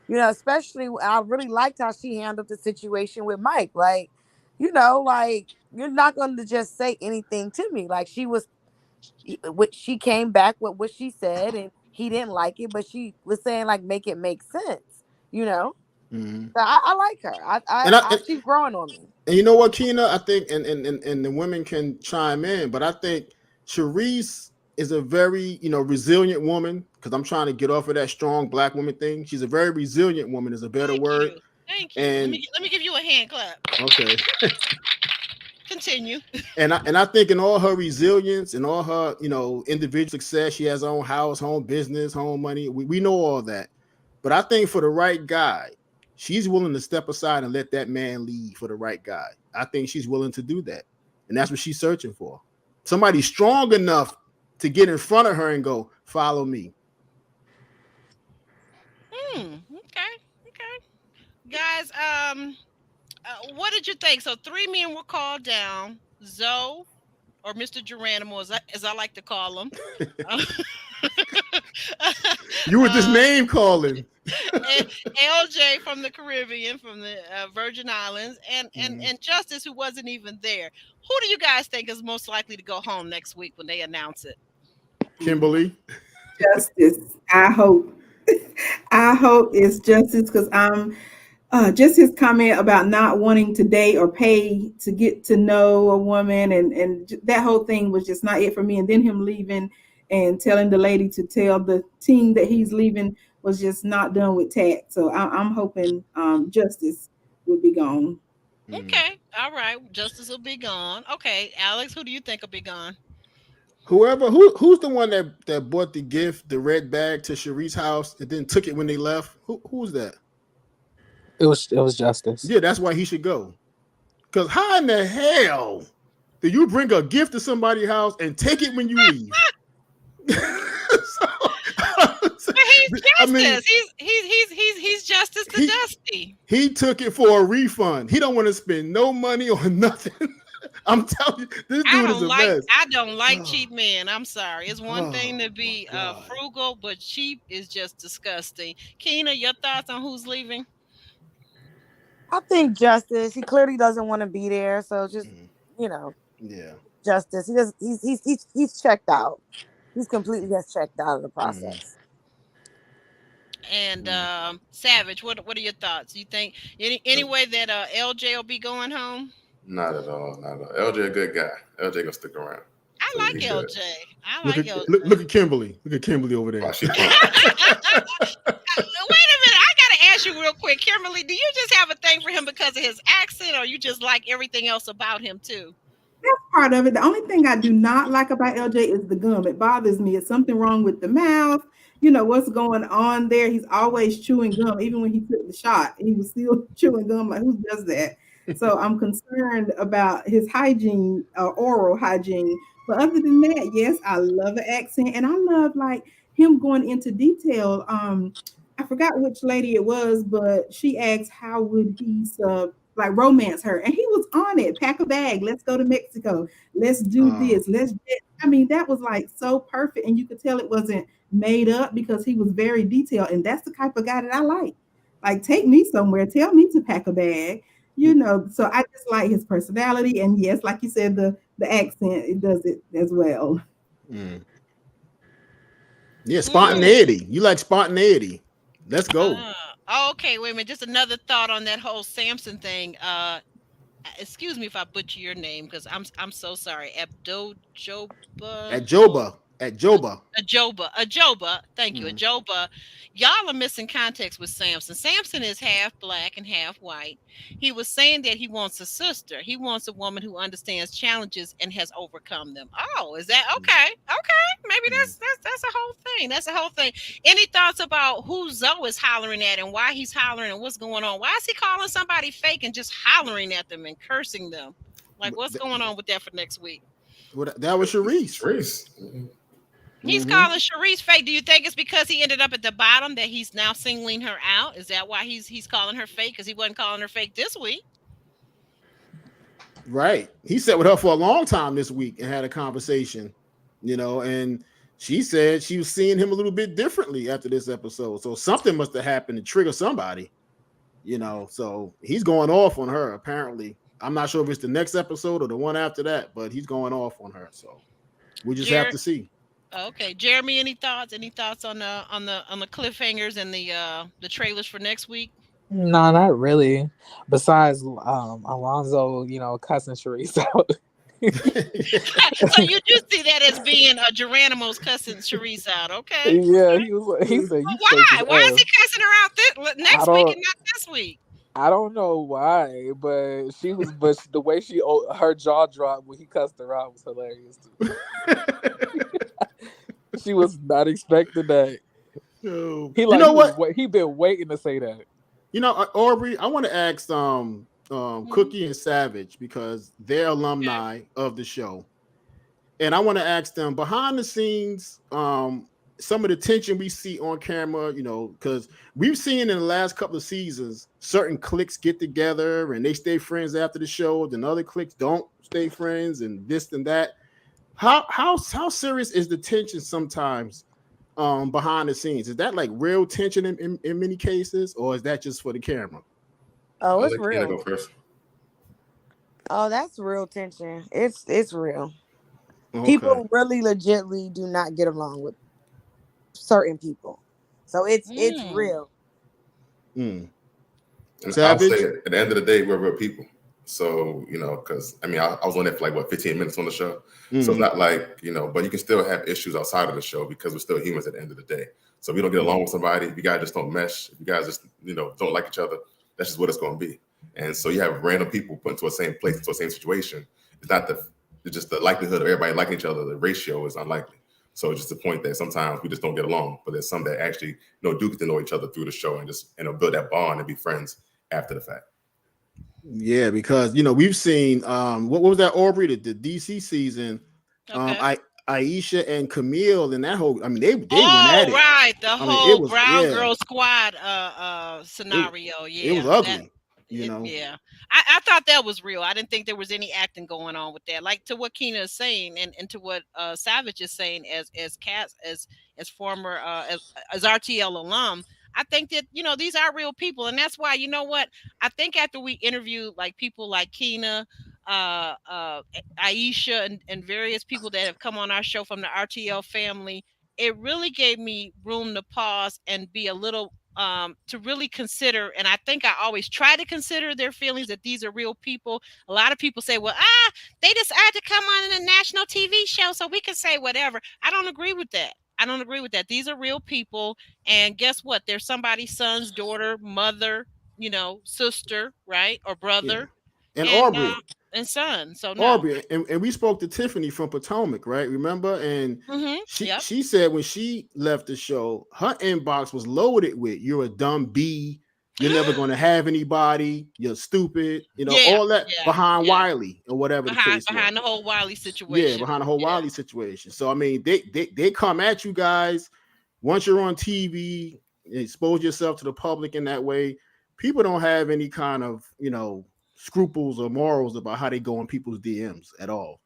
Speaker 7: Especially I really liked how she handled the situation with Mike. Like, you're not going to just say anything to me. Like she came back with what she said, and he didn't like it, but she was saying like make it make sense, you know.
Speaker 4: Mhm.
Speaker 7: So I like her.
Speaker 4: And
Speaker 7: She's growing on me.
Speaker 4: and you know what, Keena, I think, and the women can chime in, but I think Sharice is a very, resilient woman, because I'm trying to get off of that strong black woman thing. She's a very resilient woman, is a better
Speaker 2: Thank
Speaker 4: word.
Speaker 2: you. Thank you.
Speaker 4: And
Speaker 2: Let me give you a hand clap.
Speaker 4: okay.
Speaker 2: Continue.
Speaker 4: And I think in all her resilience and all her, individual success, she has her own house, home business, home money. We know all that. But I think for the right guy, she's willing to step aside and let that man lead for the right guy. I think she's willing to do that. And that's what she's searching for. Somebody strong enough to get in front of her and go, follow me.
Speaker 2: Okay. Guys, what did you think? So 3 men were called down. Zoe, or Mr. Geronimo, as I like to call him.
Speaker 4: You were just name calling.
Speaker 2: LJ from the Caribbean, from the Virgin Islands, and Justice, who wasn't even there. Who do you guys think is most likely to go home next week when they announce it?
Speaker 4: Kimberly.
Speaker 6: Justice. I hope. I hope it's Justice, because just his comment about not wanting to date or pay to get to know a woman, and that whole thing was just not it for me. And then him leaving and telling the lady to tell the team that he's leaving was just not done with tact. So I'm hoping Justice will be gone.
Speaker 2: Okay, all right. Justice will be gone. Okay, Alex, who do you think will be gone?
Speaker 4: Who's the one that bought the gift, the red bag, to Sharice's house and then took it when they left? Who's that?
Speaker 3: It was Justice.
Speaker 4: Yeah, that's why he should go. Because how in the hell do you bring a gift to somebody's house and take it when you leave?
Speaker 2: He's Justice. He's Justice to Dusty.
Speaker 4: He took it for a refund. He don't want to spend no money on nothing. I'm telling you, this dude is a mess.
Speaker 2: I don't like cheap men. I'm sorry. It's one thing to be frugal, but cheap is just disgusting. Keena, your thoughts on who's leaving?
Speaker 7: I think Justice. He clearly doesn't want to be there, so just
Speaker 4: yeah.
Speaker 7: Justice. He's checked out. He's completely just checked out of the process.
Speaker 2: And Savage, what are your thoughts? You think any way that LJ will be going home?
Speaker 5: Not at all. LJ a good guy. LJ gonna stick around.
Speaker 2: I like LJ.
Speaker 4: Look at Kimberly. Look at Kimberly over there.
Speaker 5: Wow,
Speaker 2: Wait a minute. I gotta ask you real quick, Kimberly. Do you just have a thing for him because of his accent, or you just like everything else about him too?
Speaker 6: That's part of it. The only thing I do not like about LJ is the gum. It bothers me. It's something wrong with the mouth. You know what's going on there. He's always chewing gum. Even when he took the shot, he was still chewing gum. Like, who does that? So I'm concerned about his hygiene, oral hygiene. But other than that, yes, I love the accent, and I love like him going into detail. I forgot which lady it was, but she asked how would he like romance her, and he was on it. Pack a bag. Let's go to Mexico. Let's do this. I mean, that was like so perfect, and you could tell it wasn't made up because he was very detailed, and that's the type of guy that I like. Like, take me somewhere. Tell me to pack a bag. So I just like his personality, and yes, like you said, the accent, it does it as well.
Speaker 4: Yeah, spontaneity. You like spontaneity. Let's go.
Speaker 2: Okay, wait a minute. Just another thought on that whole Samson thing. Excuse me if I butcher your name, because I'm so sorry. Ajoba. Thank you, Ajoba. Y'all are missing context with Samson. Samson is half black and half white. He was saying that he wants a sister. He wants a woman who understands challenges and has overcome them. Oh, is that okay? Okay, maybe that's a whole thing. That's a whole thing. Any thoughts about who Zoe is hollering at and why he's hollering and what's going on? Why is he calling somebody fake and just hollering at them and cursing them? Like, what's going on with that for next week?
Speaker 4: That was Sharice.
Speaker 2: He's calling Sharice fake. Do you think it's because he ended up at the bottom that he's now singling her out? Is that why he's calling her fake? Because he wasn't calling her fake this week.
Speaker 4: Right. He sat with her for a long time this week and had a conversation, and she said she was seeing him a little bit differently after this episode. So something must have happened to trigger somebody, so he's going off on her, apparently. I'm not sure if it's the next episode or the one after that, but he's going off on her. So we just have to see.
Speaker 2: Okay, Jeremy, any thoughts? Any thoughts on the cliffhangers and the trailers for next week?
Speaker 3: No, not really. Besides, Alonzo, cussing Sharice out.
Speaker 2: So you do see that as being a Geronimo's cussing Sharice out, okay?
Speaker 3: Yeah, he was. He said,
Speaker 2: But
Speaker 3: "You fake as
Speaker 2: why? Why is he
Speaker 3: f."
Speaker 2: cussing her out
Speaker 3: I
Speaker 2: next week
Speaker 3: don't.
Speaker 2: and not this week?
Speaker 3: I don't know why, but she was. But the way her jaw dropped when he cussed her out was hilarious to me. She was not expecting that.
Speaker 4: Yo,
Speaker 3: He
Speaker 4: you
Speaker 3: like
Speaker 4: know
Speaker 3: he was.
Speaker 4: what?
Speaker 3: He been waiting to say that.
Speaker 4: Aubrey, I want to ask
Speaker 2: Mhm.
Speaker 4: Cookie and Savage because they're
Speaker 2: Okay.
Speaker 4: alumni of the show, and I want to ask them behind the scenes, some of the tension we see on camera, because we've seen in the last couple of seasons certain cliques get together and they stay friends after the show, then other cliques don't stay friends, and this and that. How serious is the tension sometimes behind the scenes? Is that like real tension in many cases, or is that just for the camera?
Speaker 7: Oh,
Speaker 5: I'll
Speaker 7: it's
Speaker 5: let Kina
Speaker 7: real.
Speaker 5: go first.
Speaker 7: Oh, that's real tension. It's real.
Speaker 4: Okay.
Speaker 7: People really legitly do not get along with certain people. So it's
Speaker 2: Mm.
Speaker 7: real.
Speaker 4: Mm.
Speaker 5: And I'll say
Speaker 4: Savage.
Speaker 5: at the end of the day, we're real people. So, because I mean, I was on there for like what 15 minutes on the show. So it's
Speaker 4: Mm-hmm.
Speaker 5: not like, but you can still have issues outside of the show because we're still humans at the end of the day. So if you don't get along with somebody, if you guys just don't mesh, if you guys just, don't like each other, that's just what it's going to be. And so you have random people put into a same place, into a same situation. It's not it's just the likelihood of everybody liking each other, the ratio is unlikely. So it's just the point that sometimes we just don't get along, but there's some that actually, do get to know each other through the show and just, build that bond and be friends after the fact.
Speaker 4: Yeah, because we've seen what was that, Aubrey, the DC season,
Speaker 2: Okay.
Speaker 4: I Aisha and Camille and that whole, I mean, they went at
Speaker 2: Oh,
Speaker 4: it.
Speaker 2: right. The
Speaker 4: I mean, it
Speaker 2: whole
Speaker 4: was,
Speaker 2: Brown
Speaker 4: yeah,
Speaker 2: Girl Squad
Speaker 4: it
Speaker 2: scenario.
Speaker 4: it was
Speaker 2: Yeah. That
Speaker 4: ugly,
Speaker 2: it yeah. I thought that was real. I didn't think there was any acting going on with that. Like to what Keena is saying and to what Savage is saying as Cass as former as RTL alum. I think that these are real people, and that's why what I think after we interviewed like people like Keena, Aisha, and various people that have come on our show from the RTL family, it really gave me room to pause and be a little to really consider. And I think I always try to consider their feelings that these are real people. A lot of people say, well, they decided to come on a national TV show so we can say whatever. I don't agree with that. I don't agree with that. These are real people. And guess what? They're somebody's son's daughter, mother, sister, right? Or
Speaker 4: yeah.
Speaker 2: brother
Speaker 4: And
Speaker 2: and son. So no.
Speaker 4: Aubrey, and we spoke to Tiffany from Potomac, right? Remember? And
Speaker 2: Mm-hmm.
Speaker 4: she
Speaker 2: Yep.
Speaker 4: she said when she left the show, her inbox was loaded with "You're a dumb bee. You're never going to have anybody. You're stupid."
Speaker 2: Yeah.
Speaker 4: All that
Speaker 2: Yeah.
Speaker 4: behind
Speaker 2: Yeah.
Speaker 4: Wiley or whatever the
Speaker 2: behind
Speaker 4: case was.
Speaker 2: behind the whole Wiley
Speaker 4: Yeah,
Speaker 2: situation.
Speaker 4: behind the whole
Speaker 2: Yeah.
Speaker 4: Wiley situation. So I mean, they come at you guys once you're on TV, expose yourself to the public in that way. People don't have any kind of scruples or morals about how they go in people's DMs at all.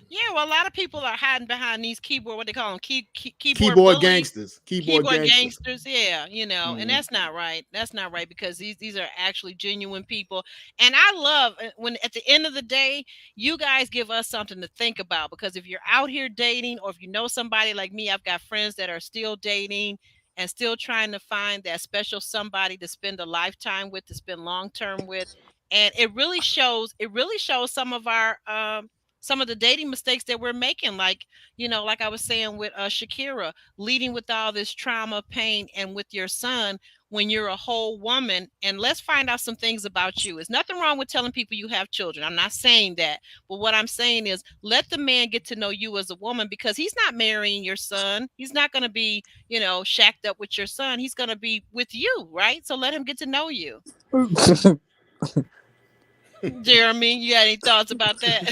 Speaker 2: Yeah, well, a lot of people are hiding behind these keyboard, what they call them, keyboard
Speaker 4: Keyboard
Speaker 2: bullies,
Speaker 4: gangsters, keyboard
Speaker 2: keyboard
Speaker 4: gangsters.
Speaker 2: gangsters. Yeah, and
Speaker 4: Mhm.
Speaker 2: that's not right. That's not right because these are actually genuine people. And I love when at the end of the day, you guys give us something to think about because if you're out here dating or if you know somebody like me, I've got friends that are still dating and still trying to find that special somebody to spend a lifetime with, to spend long term with. And it really shows some of the dating mistakes that we're making, like I was saying with Shakira, leading with all this trauma, pain, and with your son when you're a whole woman. And let's find out some things about you. There's nothing wrong with telling people you have children. I'm not saying that. But what I'm saying is let the man get to know you as a woman because he's not marrying your son. He's not going to be, shacked up with your son. He's going to be with you, right? So let him get to know you. Jeremy, you got any thoughts about that?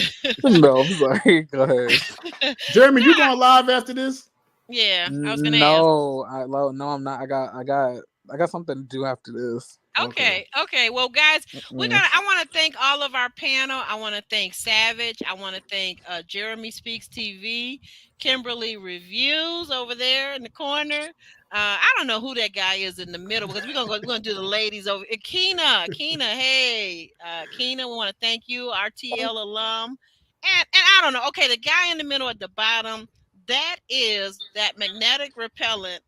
Speaker 3: No, I'm sorry. Go ahead.
Speaker 4: Jeremy,
Speaker 2: No,
Speaker 4: you going live after this?
Speaker 2: yeah, I was gonna ask.
Speaker 3: No, no, I'm not. I got something to do after this.
Speaker 4: Okay.
Speaker 2: Okay, okay. Well, guys,
Speaker 3: Mm.
Speaker 2: I want to thank all of our panel. I want to thank Savage. I want to thank Jeremy Speaks TV, Kimberly Reviews over there in the corner. I don't know who that guy is in the middle because we're gonna do the ladies over. Keena, hey, Keena, we want to thank you, RTL alum, and I don't know. Okay, the guy in the middle at the bottom. that is that magnetic repellent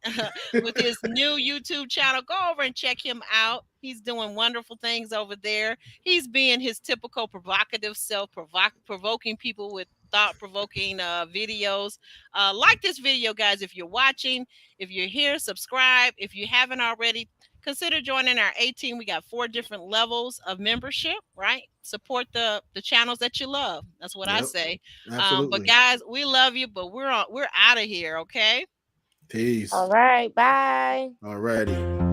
Speaker 2: with his new YouTube channel. Go over and check him out. He's doing wonderful things over there. He's being his typical provocative self, provoking people with thought-provoking videos. Like this video, guys, if you're watching. If you're here, subscribe. If you haven't already, consider joining our 18. We got 4 different levels of membership, right? Support the channels that you love. That's what I
Speaker 4: Yep.
Speaker 2: say.
Speaker 4: Absolutely.
Speaker 2: But guys, we love you, but we're out of here, okay?
Speaker 4: Peace.
Speaker 7: All right. Bye.
Speaker 4: Alrighty.